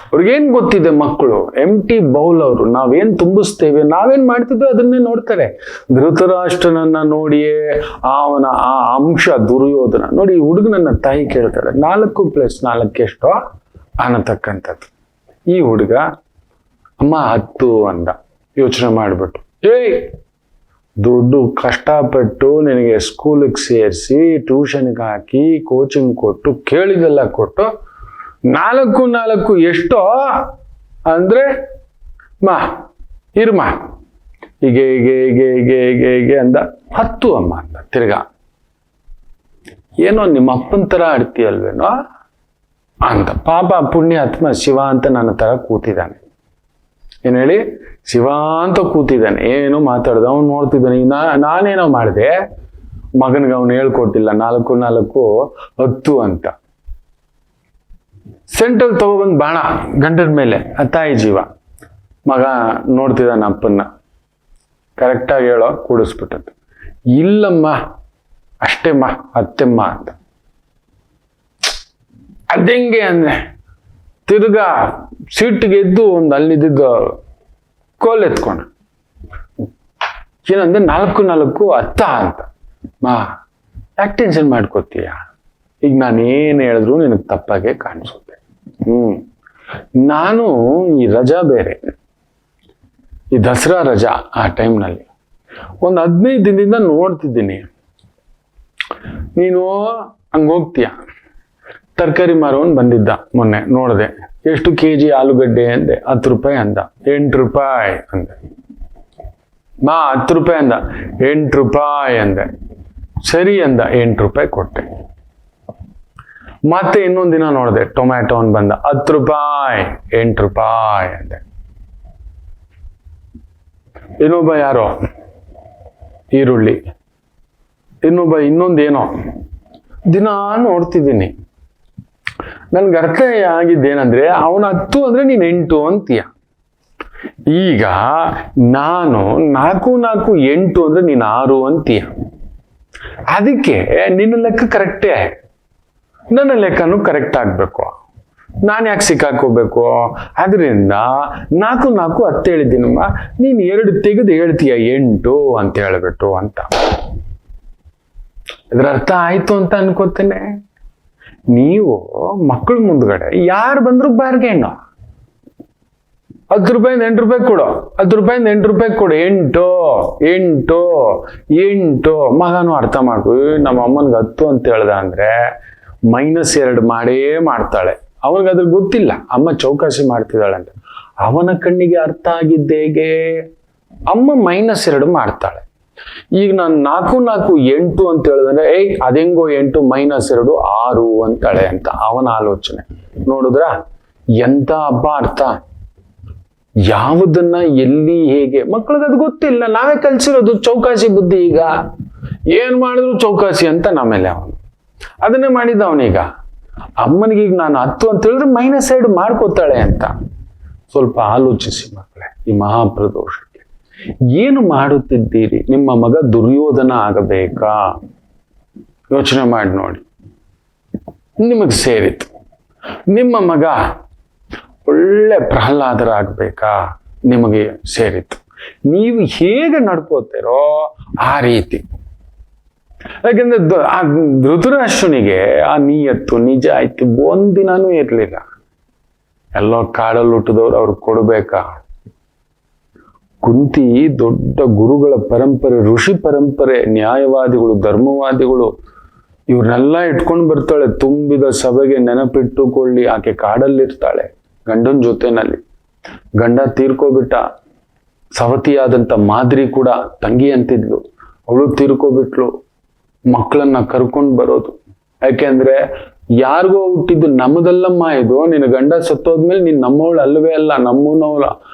ಅವ್ರಿಗೇನ್ ಗೊತ್ತಿದೆ, ಮಕ್ಕಳು ಎಂಟಿ ಬೌಲ್ ಅವರು. ನಾವೇನ್ ತುಂಬಿಸ್ತೇವೆ, ನಾವೇನ್ ಮಾಡ್ತಿದ್ವಿ ಅದನ್ನೇ ನೋಡ್ತಾರೆ. ಧೃತರಾಷ್ಟ್ರನನ್ನ ನೋಡಿಯೇ ಅವನ ಆ ಅಂಶ ದುರ್ಯೋಧನ ನೋಡಿ. ಹುಡುಗನನ್ನ ತಾಯಿ ಕೇಳ್ತಾಳೆ 4 + 4 ಎಷ್ಟೋ ಅನ್ನತಕ್ಕಂಥದ್ದು. ಈ ಹುಡುಗ ಅಮ್ಮ 10 ಅಂದ. ಯೋಚನೆ ಮಾಡ್ಬಿಟ್ಟು, ದುಡ್ಡು ಕಷ್ಟಪಟ್ಟು ನಿನಗೆ ಸ್ಕೂಲಿಗೆ ಸೇರಿಸಿ, ಟ್ಯೂಷನ್ಗೆ ಹಾಕಿ, ಕೋಚಿಂಗ್ ಕೊಟ್ಟು, ಕೇಳಿದೆಲ್ಲ ಕೊಟ್ಟು 4 ಎಷ್ಟೋ ಅಂದ್ರೆ ಇರ್ಮಾ ಹೀಗೆ ಅಂದ. 10 ಅಮ್ಮ ಅಂದ. ತಿರ್ಗಾ ಏನೋ ನಿಮ್ಮ ಅಪ್ಪನ ತರ ಆಡ್ತೀಯಲ್ವೇನೋ ಅಂತ. ಪಾಪ ಪುಣ್ಯಾತ್ಮ ಶಿವ ಅಂತ ನನ್ನ ತರ ಕೂತಿದ್ದಾನೆ. ಏನ್ ಹೇಳಿ, ಶಿವ ಅಂತ ಕೂತಿದ್ದಾನೆ, ಏನು ಮಾತಾಡ್ದ. ಅವ್ನು ನೋಡ್ತಿದ್ದಾನೆ. ನಾನೇನೋ ಮಾಡಿದೆ, ಮಗನಿಗೆ ಅವನು ಹೇಳ್ಕೊಟ್ಟಿಲ್ಲ 4 10 ಅಂತ. ಸೆಂಟ್ರಲ್ ತಗೊಬಂದ್ ಬಾಣ ಗಂಟದ ಮೇಲೆ ಆ ತಾಯಿ ಜೀವ. ಮಗ ನೋಡ್ತಿದ್ದಾನ ಅಪ್ಪನ್ನ. ಕರೆಕ್ಟಾಗಿ ಹೇಳೋ ಕೂಡಿಸ್ಬಿಟ್ಟದ್ದು. ಇಲ್ಲಮ್ಮ ಅಷ್ಟೇಮ್ಮ ಅತ್ತೆಮ್ಮ ಅಂತ. ಅದೆಂಗೆ ಅಂದ್ರೆ ತಿರ್ಗಾ ಸೀಟ್ಗೆ ಎದ್ದು ಒಂದು ಅಲ್ಲಿದ್ದ ಕೋಲ್ ಎತ್ಕೊಂಡ. ಏನಂದ್ರೆ 4 ಅತ್ತ ಅಂತ. ಯಾಕೆ ಟೆನ್ಷನ್ ಮಾಡ್ಕೋತೀಯ, ಈಗ ನಾನು ಏನು ಹೇಳಿದ್ರು ನಿನಗೆ ತಪ್ಪಾಗೆ ಕಾಣಿಸುತ್ತೆ. ನಾನು ಈ ರಜಾ ಬೇರೆ, ಈ ದಸರಾ ರಜಾ ಆ ಟೈಮ್ನಲ್ಲಿ ಒಂದು 15 ದಿನದಿಂದ ನೋಡ್ತಿದ್ದೀನಿ. ನೀನು ಹಂಗ ಹೋಗ್ತೀಯ. ತರಕಾರಿ ಮಾರೋನ್ ಬಂದಿದ್ದ ಮೊನ್ನೆ, ನೋಡಿದೆ. ಎಷ್ಟು ಕೆಜಿ ಆಲೂಗಡ್ಡೆ ಅಂದೆ. 10 ರೂಪಾಯಿ ಅಂದ. 8 ರೂಪಾಯಿ ಅಂದೆ. 10 ರೂಪಾಯಿ ಅಂದ. 8 ರೂಪಾಯಿ ಅಂದೆ. ಸರಿ ಅಂದ. 8 ರೂಪಾಯಿ ಕೊಟ್ಟೆ. ಮತ್ತೆ ಇನ್ನೊಂದ್ ದಿನ ನೋಡಿದೆ, ಟೊಮ್ಯಾಟೊ ಬಂದ. 10 ರೂಪಾಯಿ. 8 ರೂಪಾಯಿ ಅಂದೆ. ಇನ್ನೊಬ್ಬ ಯಾರೋ ಈರುಳ್ಳಿ, ಇನ್ನೊಬ್ಬ ಇನ್ನೊಂದೇನೋ. ದಿನ ನೋಡ್ತಿದ್ದೀನಿ. ನನ್ಗೆ ಅರ್ಥ ಆಗಿದ್ದೇನಂದ್ರೆ, ಅವನ 10 ಅಂದ್ರೆ ನೀನ್ 8 ಅಂತೀಯ. ಈಗ ನಾನು 4 8 ಅಂದ್ರೆ ನೀನ್ 6 ಅಂತೀಯ. ಅದಕ್ಕೆ ನಿನ್ನ ಲೆಕ್ಕ ಕರೆಕ್ಟೇ, ನನ್ನ ಲೆಕ್ಕನೂ ಕರೆಕ್ಟ್ ಆಗ್ಬೇಕು. ನಾನು ಯಾಕೆ ಸಿಕ್ಕಾಕೋಬೇಕು? ಅದರಿಂದ 4 10 ಹೇಳಿದ್ದೀನಮ್ಮ, ನೀನ್ 2 ತೆಗೆದು ಹೇಳ್ತೀಯ 8 ಅಂತ ಹೇಳ್ಬಿಟ್ಟು ಅಂತ. ಇದ್ರ ಅರ್ಥ ಆಯ್ತು ಅಂತ ಅನ್ಕೋತೇನೆ. ನೀವು ಮಕ್ಕಳ ಮುಂದ್ಗಡೆ ಯಾರು ಬಂದ್ರು ಬಾರ್ಗೇನು. 10 ರೂಪಾಯಿಂದ 8 ರೂಪಾಯಿ ಕೊಡು, 10 ರೂಪಾಯಿಂದ 8 ರೂಪಾಯಿ ಕೊಡು. 8 ಮಗನು ಅರ್ಥ ಮಾಡ್ಕೊ. ನಮ್ಮ ಅಮ್ಮನ್ಗೆ 10 ಅಂತ ಹೇಳ್ದ ಅಂದ್ರೆ -2 ಮಾಡೇ ಮಾಡ್ತಾಳೆ. ಅವನಿಗದ್ರ ಗೊತ್ತಿಲ್ಲ, ಅಮ್ಮ ಚೌಕಾಸಿ ಮಾಡ್ತಿದ್ದಾಳೆ ಅಂತ. ಅವನ ಕಣ್ಣಿಗೆ ಅರ್ಥ ಆಗಿದ್ದ ಹೇಗೆ? ಅಮ್ಮ -2 ಮಾಡ್ತಾಳೆ. ಈಗ ನಾನು 4 8 ಅಂತ ಹೇಳಿದ್ರೆ, ಅದೆಂಗೋ 8 -2 6 ಅಂತಾಳೆ ಅಂತ ಅವನ ಆಲೋಚನೆ. ನೋಡಿದ್ರ ಎಂತ ಹಬ್ಬ ಅರ್ಥ. ಯಾವುದನ್ನ ಎಲ್ಲಿ ಹೇಗೆ ಮಕ್ಕಳಿಗೆ ಅದು ಗೊತ್ತಿಲ್ಲ. ನಾವೇ ಕಲ್ಸಿರೋದು ಚೌಕಾಸಿ ಬುದ್ಧಿ. ಈಗ ಏನ್ ಮಾಡಿದ್ರು ಚೌಕಾಸಿ ಅಂತ ನಮ್ಮೇಲೆ ಅವನು ಅದನ್ನೇ ಮಾಡಿದ್ದ. ಅವನೀಗ ಅಮ್ಮನಿಗೀಗ ನಾನು 10 ಅಂತ ಹೇಳಿದ್ರೆ -2 ಮಾಡ್ಕೋತಾಳೆ ಅಂತ. ಸ್ವಲ್ಪ ಆಲೋಚಿಸಿ ಮಕ್ಕಳೇ, ಈ ಮಹಾಪ್ರದೋಷಕ್ಕೆ ಏನು ಮಾಡುತ್ತಿದ್ದೀರಿ? ನಿಮ್ಮ ಮಗ ದುರ್ಯೋಧನ ಆಗಬೇಕಾ? ಯೋಚನೆ ಮಾಡಿ ನೋಡಿ. ನಿಮಗೆ ಸೇರಿತು. ನಿಮ್ಮ ಮಗ ಒಳ್ಳೆ ಪ್ರಹ್ಲಾದರಾಗಬೇಕಾ? ನಿಮಗೆ ಸೇರಿತು. ನೀವು ಹೇಗೆ ನಡ್ಕೋತೀರೋ ಆ ರೀತಿ. ಯಾಕೆಂದ್ರೆ ಆ ಧೃತರಾಷ್ಟ್ರನಿಗೆ ಆ ನಿಯತ್ತು ನಿಜಾಯ್ತು ಒಂದಿನಾನೂ ಇರ್ಲಿಲ್ಲ. ಎಲ್ಲೋ ಕಾಡಲ್ಲಿ ಹುಟ್ಟಿದವ್ರು ಅವ್ರು ಕೊಡ್ಬೇಕಾ? ಕುಂತಿ ದೊಡ್ಡ ಗುರುಗಳ ಪರಂಪರೆ, ಋಷಿ ಪರಂಪರೆ, ನ್ಯಾಯವಾದಿಗಳು, ಧರ್ಮವಾದಿಗಳು, ಇವ್ರನ್ನೆಲ್ಲ ಇಟ್ಕೊಂಡು ಬರ್ತಾಳೆ. ತುಂಬಿದ ಸಭೆಗೆ ನೆನಪಿಟ್ಟುಕೊಳ್ಳಿ. ಆಕೆ ಕಾಡಲ್ಲಿರ್ತಾಳೆ ಗಂಡನ ಜೊತೆನಲ್ಲಿ. ಗಂಡ ತೀರ್ಕೋಬಿಟ್ಟ. ಸವತಿಯಾದಂಥ ಮಾದ್ರಿ ಕೂಡ ತಂಗಿ ಅಂತಿದ್ಲು, ಅವಳು ತೀರ್ಕೊಬಿಟ್ಲು. ಮಕ್ಕಳನ್ನ ಕರ್ಕೊಂಡು ಬರೋದು, ಯಾಕೆಂದ್ರೆ ಯಾರಿಗೋ ಹುಟ್ಟಿದ್ದು ನಮ್ಮದಲ್ಲಮ್ಮ, ಇದು ನಿನ್ನ ಗಂಡ ಸತ್ತೋದ್ಮೇಲೆ ನೀನ್ ನಮ್ಮವಳು ಅಲ್ಲವೇ ಅಲ್ಲ, ನಮ್ಮನವಳ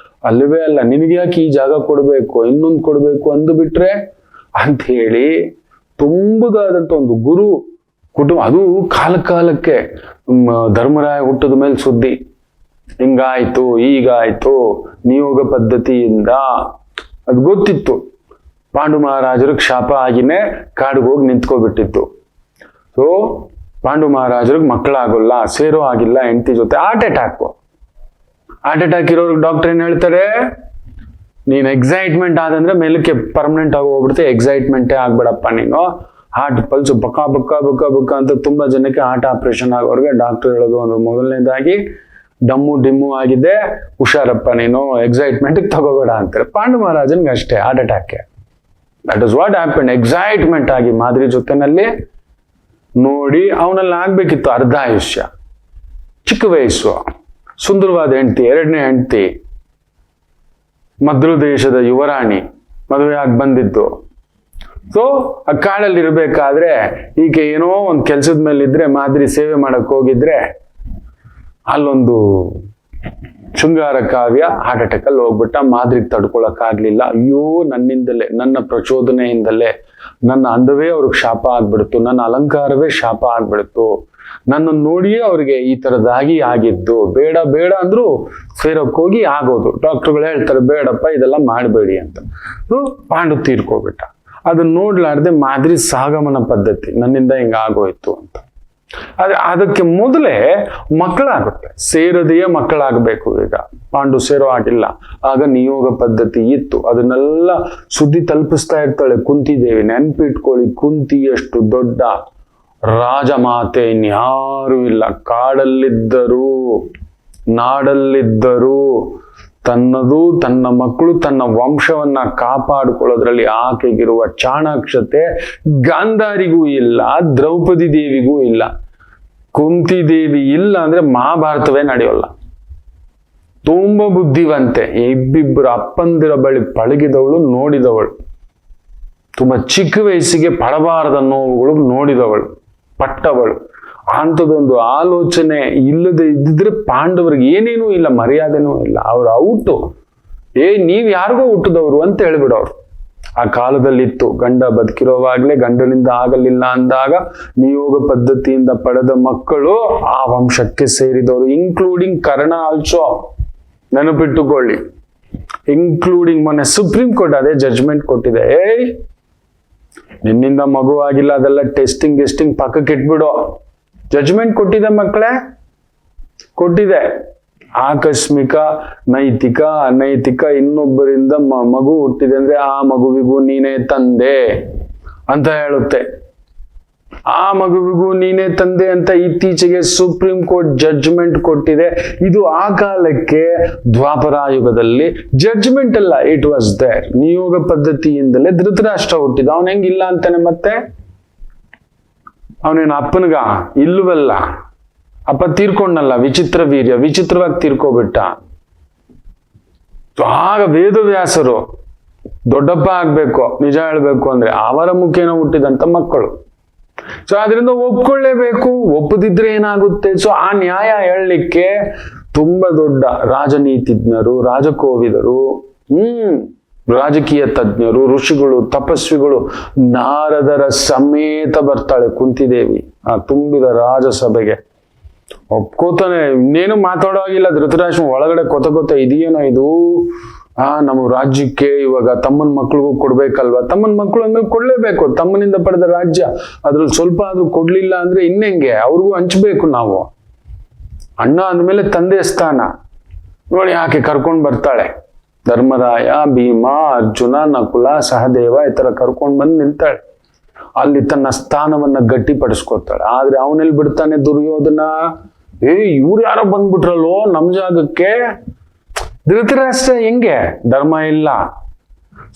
ಅಲ್ಲವೇ ಅಲ್ಲ, ನಿನಗೆ ಯಾಕೆ ಈ ಜಾಗ ಕೊಡ್ಬೇಕು, ಇನ್ನೊಂದು ಕೊಡ್ಬೇಕು ಅಂದು ಬಿಟ್ರೆ ಅಂತ ಹೇಳಿ ತುಂಬುದಾದಂತ ಒಂದು ಗುರು ಕುಟುಂಬ. ಅದು ಕಾಲಕ್ಕೆ ಧರ್ಮರಾಯ ಹುಟ್ಟದ ಮೇಲೆ ಸುದ್ದಿ, ಹಿಂಗಾಯ್ತು ಹೀಗಾಯ್ತು ನಿಯೋಗ ಪದ್ಧತಿಯಿಂದ. ಅದು ಗೊತ್ತಿತ್ತು. ಪಾಂಡು ಮಹಾರಾಜರಿಗೆ ಶಾಪ ಆಗಿನೇ ಕಾಡಿಗೆ ಹೋಗಿ ನಿಂತ್ಕೊಬಿಟ್ಟಿತ್ತು. ಸೊ ಪಾಂಡು ಮಹಾರಾಜರಿಗೆ ಮಕ್ಕಳಾಗೋಲ್ಲ, ಸೇರೋ ಆಗಿಲ್ಲ ಹೆಂಡತಿ ಜೊತೆ. ಹಾರ್ಟ್ ಅಟ್ಯಾಕ್ ಇರೋರ್ಗೆ ಡಾಕ್ಟರ್ ಏನ್ ಹೇಳ್ತಾರೆ, ನೀನ್ ಎಕ್ಸೈಟ್ಮೆಂಟ್ ಆದಂದ್ರೆ ಮೇಲಕ್ಕೆ ಪರ್ಮನೆಂಟ್ ಆಗಿ ಹೋಗ್ಬಿಡುತ್ತೆ, ಎಕ್ಸೈಟ್ಮೆಂಟೇ ಆಗ್ಬೇಡಪ್ಪ ನೀನು. ಹಾರ್ಟ್ ಪಲ್ಸ್ ಬಕ್ಕ ಬಕ್ಕ ಬಕ್ಕ ಬಕ್ಕ ಅಂತ ತುಂಬಾ ಜನಕ್ಕೆ ಹಾರ್ಟ್ ಆಪರೇಷನ್ ಆಗೋರ್ಗೆ ಡಾಕ್ಟರ್ ಹೇಳೋದು ಒಂದು ಮೊದಲನೇದಾಗಿ ಡಮ್ಮು ಡಿಮ್ಮು ಆಗಿದೆ, ಹುಷಾರಪ್ಪ ನೀನು, ಎಕ್ಸೈಟ್ಮೆಂಟ್ ತಗೋಬೇಡ ಅಂತಾರೆ. ಪಾಂಡು ಮಹಾರಾಜನ್ಗೆ ಅಷ್ಟೇ heart attack. That is what happen. Excitement ಆಗಿ ಮಾದ್ರಿ ಜೊತೆನಲ್ಲಿ ನೋಡಿ ಅವನಲ್ಲಿ ಆಗ್ಬೇಕಿತ್ತು ಅರ್ಧ ಆಯುಷ್ಯ, ಚಿಕ್ಕ ವಯಸ್ಸು, ಸುಂದರವಾದ ಹೆಂಡತಿ, ಎರಡನೇ ಹೆಂಡತಿ, ಮಧ್ಯ ದೇಶದ ಯುವರಾಣಿ ಮದುವೆ ಆಗಿ ಬಂದಿದ್ದು. ಸೊ ಆ ಕಾಡಲ್ಲಿ ಇರ್ಬೇಕಾದ್ರೆ ಈಕೆ ಏನೋ ಒಂದು ಕೆಲ್ಸದ ಮೇಲೆ ಇದ್ರೆ, ಮಾದ್ರಿ ಸೇವೆ ಮಾಡಕ್ ಹೋಗಿದ್ರೆ ಅಲ್ಲೊಂದು ಶೃಂಗಾರ ಕಾವ್ಯ ಹಾರ್ಟ್ ಅಟ್ಯಾಕ್ ಅಲ್ಲಿ ಹೋಗ್ಬಿಟ್ಟ. ಮಾದ್ರಿಗೆ ತಡ್ಕೊಳಕ್ ಆಗ್ಲಿಲ್ಲ. ಅಯ್ಯೋ ನನ್ನಿಂದಲೇ, ನನ್ನ ಪ್ರಚೋದನೆಯಿಂದಲೇ ನನ್ನ ಅಂದವೇ ಅವ್ರಿಗೆ ಶಾಪ ಆಗ್ಬಿಡ್ತು, ನನ್ನ ಅಲಂಕಾರವೇ ಶಾಪ ಆಗ್ಬಿಡ್ತು, ನನ್ನ ನೋಡಿಯೇ ಅವ್ರಿಗೆ ಈ ತರದಾಗಿ ಆಗಿದ್ದು, ಬೇಡ ಬೇಡ ಅಂದ್ರು ಸೇರೋಕ್ ಹೋಗಿ ಆಗೋದು. ಡಾಕ್ಟರ್ಗಳು ಹೇಳ್ತಾರೆ ಬೇಡಪ್ಪ ಇದೆಲ್ಲ ಮಾಡಬೇಡಿ ಅಂತ. ಪಾಂಡು ತೀರ್ಕೋಬಿಟ್ಟ. ಅದನ್ನ ನೋಡ್ಲಾರ್ದೆ ಮಾದ್ರಿ ಸಾಗಮನ ಪದ್ಧತಿ, ನನ್ನಿಂದ ಹಿಂಗ ಆಗೋಯ್ತು ಅಂತ. ಆದ್ರೆ ಅದಕ್ಕೆ ಮೊದಲೇ ಮಕ್ಕಳಾಗುತ್ತೆ, ಸೇರದೆಯೇ ಮಕ್ಕಳಾಗಬೇಕು. ಈಗ ಪಾಂಡು ಸೇರೋ ಆಗಿಲ್ಲ, ಆಗ ನಿಯೋಗ ಪದ್ಧತಿ ಇತ್ತು. ಅದನ್ನೆಲ್ಲ ಸುದ್ದಿ ತಲುಪಿಸ್ತಾ ಇರ್ತಾಳೆ ಕುಂತಿದೇವಿ. ನೆನ್ಪಿಟ್ಕೊಳ್ಳಿ, ಕುಂತಿಯಷ್ಟು ದೊಡ್ಡ ರಾಜಮಾತೆ ಇನ್ಯಾರೂ ಇಲ್ಲ. ಕಾಡಲ್ಲಿದ್ದರು, ನಾಡಲ್ಲಿದ್ದರು, ತನ್ನದು ತನ್ನ ಮಕ್ಕಳು ತನ್ನ ವಂಶವನ್ನ ಕಾಪಾಡಿಕೊಳ್ಳೋದ್ರಲ್ಲಿ ಆಕೆಗಿರುವ ಚಾಣಾಕ್ಷತೆ ಗಾಂಧಾರಿಗೂ ಇಲ್ಲ, ದ್ರೌಪದಿ ದೇವಿಗೂ ಇಲ್ಲ. ಕುಂತಿ ದೇವಿ ಇಲ್ಲ ಅಂದ್ರೆ ಮಹಾಭಾರತವೇ ನಡೆಯೋಲ್ಲ. ತುಂಬಾ ಬುದ್ಧಿವಂತೆ, ಇಬ್ಬಿಬ್ಬರು ಅಪ್ಪಂದಿರ ಬಳಿ ಪಳಗಿದವಳು, ನೋಡಿದವಳು. ತುಂಬಾ ಚಿಕ್ಕ ವಯಸ್ಸಿಗೆ ಪಡಬಾರದ ನೋವುಗಳು ನೋಡಿದವಳು, ಪಟ್ಟವಳು. ಅಂಥದ್ದೊಂದು ಆಲೋಚನೆ ಇಲ್ಲದೆ ಇದ್ದಿದ್ರೆ ಪಾಂಡವರಿಗೆ ಏನೇನೂ ಇಲ್ಲ, ಮರ್ಯಾದೆನೂ ಇಲ್ಲ. ಅವ್ರ ಔಟು, ನೀವ್ ಯಾರಿಗೋ ಹುಟ್ಟಿದವರು ಅಂತ ಹೇಳ್ಬಿಡೋರು. ಆ ಕಾಲದಲ್ಲಿತ್ತು. ಗಂಡ ಬದುಕಿರೋವಾಗ್ಲೇ ಗಂಡನಿಂದ ಆಗಲಿಲ್ಲ ಅಂದಾಗ ನಿಯೋಗ ಪದ್ಧತಿಯಿಂದ ಪಡೆದ ಮಕ್ಕಳು ಆ ವಂಶಕ್ಕೆ ಸೇರಿದವರು, ಇನ್ಕ್ಲೂಡಿಂಗ್ ಕರ್ಣ ಆಲ್ಸೋ. ನೆನಪಿಟ್ಟುಕೊಳ್ಳಿ, ಇನ್ಕ್ಲೂಡಿಂಗ್. ಮೊನ್ನೆ ಸುಪ್ರೀಂ ಕೋರ್ಟ್ ಅದೇ ಜಡ್ಜ್ಮೆಂಟ್ ಕೊಟ್ಟಿದೆ. ನಿನ್ನಿಂದ ಮಗು ಆಗಿಲ್ಲ, ಅದೆಲ್ಲ ಟೆಸ್ಟಿಂಗ್ ಪಕ್ಕಕ್ಕೆ ಇಟ್ಬಿಡು. ಜಡ್ಜ್ಮೆಂಟ್ ಕೊಟ್ಟಿದೆ ಮಕ್ಕಳೇ, ಕೊಟ್ಟಿದೆ. ಆಕಸ್ಮಿಕ, ನೈತಿಕ, ಅನೈತಿಕ ಇನ್ನೊಬ್ಬರಿಂದ ಮಗು ಹುಟ್ಟಿದೆ ಅಂದ್ರೆ ಆ ಮಗುವಿಗೂ ನೀನೇ ತಂದೆ ಅಂತ ಹೇಳುತ್ತೆ. ಆ ಮಗುವಿಗೂ ನೀನೇ ತಂದೆ ಅಂತ ಇತ್ತೀಚೆಗೆ ಸುಪ್ರೀಂ ಕೋರ್ಟ್ ಜಡ್ಜ್ಮೆಂಟ್ ಕೊಟ್ಟಿದೆ. ಇದು ಆ ಕಾಲಕ್ಕೆ ದ್ವಾಪರಾಯುಗದಲ್ಲಿ ಜಡ್ಜ್ಮೆಂಟ್ ಅಲ್ಲ, ಇಟ್ ವಾಸ್ ದೇರ್. ನಿಯೋಗ ಪದ್ಧತಿಯಿಂದಲೇ ಧೃತರಾಷ್ಟ್ರ ಹುಟ್ಟಿದ. ಅವನ ಹೆಂಗಿಲ್ಲ ಅಂತಾನೆ ಮತ್ತೆ? ಅವನೇನು ಅಪ್ಪನಿಗ? ಇಲ್ಲವಲ್ಲ. ಅಪ್ಪ ತೀರ್ಕೊಂಡಲ್ಲ, ವಿಚಿತ್ರ ವೀರ್ಯ, ವಿಚಿತ್ರವಾಗಿ ತೀರ್ಕೋಬಿಟ್ಟ. ಆಗ ವೇದವ್ಯಾಸರು ದೊಡ್ಡಪ್ಪ ಆಗ್ಬೇಕು, ನಿಜ ಹೇಳ್ಬೇಕು ಅಂದ್ರೆ ಅವರ ಮುಖೇನ ಹುಟ್ಟಿದಂತ ಮಕ್ಕಳು. ಸೊ ಅದರಿಂದ ಒಪ್ಕೊಳ್ಳೇಬೇಕು, ಒಪ್ಪದಿದ್ರೆ ಏನಾಗುತ್ತೆ? ಸೊ ಆ ನ್ಯಾಯ ಹೇಳಲಿಕ್ಕೆ ತುಂಬಾ ದೊಡ್ಡ ರಾಜನೀತಿಜ್ಞರು, ರಾಜಕೋವಿದರು, ರಾಜಕೀಯ ತಜ್ಞರು, ಋಷಿಗಳು, ತಪಸ್ವಿಗಳು, ನಾರದರ ಸಮೇತ ಬರ್ತಾಳೆ ಕುಂತಿದೇವಿ ಆ ತುಂಬಿದ ರಾಜಸಭೆಗೆ. ಒಪ್ಕೋತಾನೆ, ಇನ್ನೇನು ಮಾತಾಡೋಗಿಲ್ಲ. ಧೃತರಾಷ್ಟ್ರ ಒಳಗಡೆ ಕೊತ ಇದೇನೋ ಇದು, ನಮ್ಮ ರಾಜ್ಯಕ್ಕೆ ಇವಾಗ ತಮ್ಮನ ಮಕ್ಳಿಗೂ ಕೊಡ್ಬೇಕಲ್ವಾ? ತಮ್ಮನ ಮಕ್ಕಳು ಅಂದ್ಮೇಲೆ ಕೊಡ್ಲೇಬೇಕು. ತಮ್ಮನಿಂದ ಪಡೆದ ರಾಜ್ಯ, ಅದ್ರಲ್ಲಿ ಸ್ವಲ್ಪ ಆದ್ರೂ ಕೊಡ್ಲಿಲ್ಲ ಅಂದ್ರೆ ಇನ್ನೆಂಗೆ? ಅವ್ರಿಗೂ ಹಂಚ್ಬೇಕು ನಾವು. ಅಣ್ಣ ಅಂದ್ಮೇಲೆ ತಂದೆ ಸ್ಥಾನ. ನೋಡಿ ಆಕೆ ಕರ್ಕೊಂಡ್ ಬರ್ತಾಳೆ. ಧರ್ಮರಾಯ, ಭೀಮ, ಅರ್ಜುನ, ನಕುಲ, ಸಹದೇವ ಈ ತರ ಕರ್ಕೊಂಡ್ ಬಂದು ನಿಲ್ತಾಳೆ. ಅಲ್ಲಿ ತನ್ನ ಸ್ಥಾನವನ್ನ ಗಟ್ಟಿಪಡಿಸ್ಕೊತಾಳೆ. ಆದ್ರೆ ಅವನೆಲ್ಲಿ ಬಿಡ್ತಾನೆ ದುರ್ಯೋಧನ? ಇವ್ರು ಯಾರೋ ಬಂದ್ಬಿಟ್ರಲ್ಲೋ ನಮ್ ಜಾಗಕ್ಕೆ. ಧೃತರಾಷ್ಟ್ರ ಹೆಂಗೆ? ಧರ್ಮ ಇಲ್ಲ.